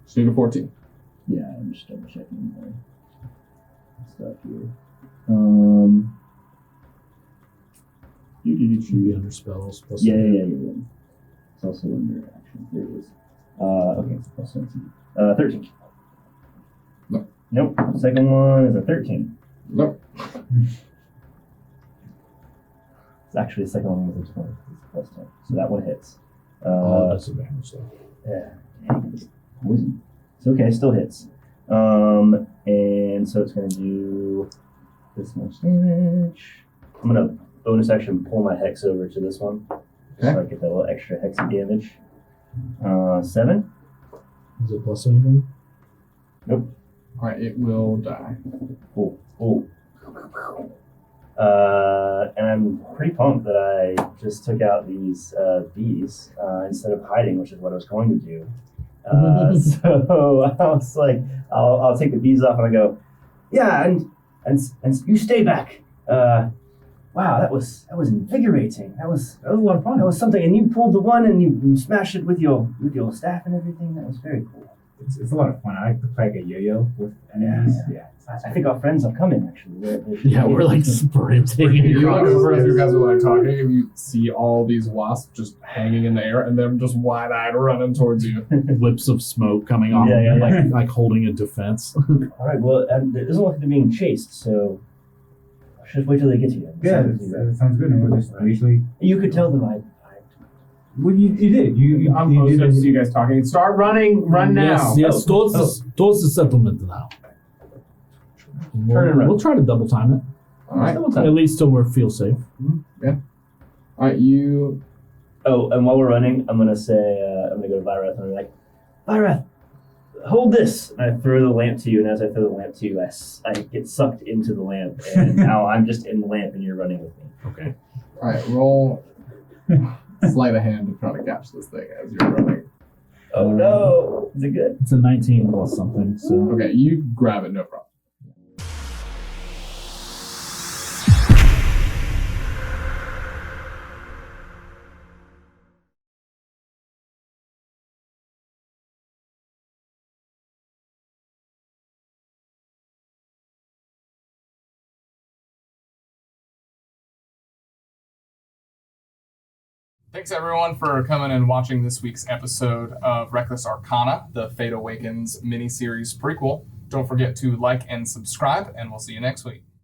Just need a 14. Yeah, I'm just double checking my stuff here. Should be under spells. Plus Yeah. It's also under action. There it is. Okay, plus 17. 13. No. Nope. Second one is a 13. Nope. It's actually the second one was a 20. It's plus 10. So that one hits. that's advantage though. Yeah. Dang, it's poison. It's okay, it still hits. And so it's going to do this much damage. I'm going to bonus action pull my hex over to this one. Okay. So I get that little extra hexy damage. 7. Is it plus anything? Nope. Alright, it will die. Cool. And I'm pretty pumped that I just took out these bees instead of hiding, which is what I was going to do. So I was like, I'll take the bees off and I go, yeah, and you stay back. Wow, that was invigorating. That was a lot of fun. That was something, and you pulled the one and you smashed it with your staff and everything. That was very cool. It's a lot of fun. I like to play like a yo-yo with enemies. Yeah. I think our friends are coming actually. Yeah, we're like sprinting You look across. over as you guys are like talking and you see all these wasps just hanging in the air and them just wide-eyed running towards you. Whips of smoke coming off. Yeah, like holding a defense. All right. Well, it doesn't look like they're being chased, so I should wait till they get here. Yeah, that sounds good. And we'll just usually. You could tell them I Well, you did. I'm you close did enough to it. see you guys talking. Start running. Run now. Yes, towards the settlement now. Turn and run. We'll try to double time it. All right. At least till we feel safe. All right. You. Oh, and while we're running, I'm gonna say I'm gonna go to Virath and I'm like, Virath, hold this. And I throw the lamp to you, and as I throw the lamp to you, I get sucked into the lamp, and now I'm just in the lamp, and you're running with me. Okay. All right. Roll. Sleight of hand to try to catch this thing as you're running. Oh no! Is it good? It's a 19 plus something. So Okay. You grab it. No problem. Thanks everyone for coming and watching this week's episode of Reckless Arcana, the Fate Awakens miniseries prequel. Don't forget to like and subscribe, and we'll see you next week.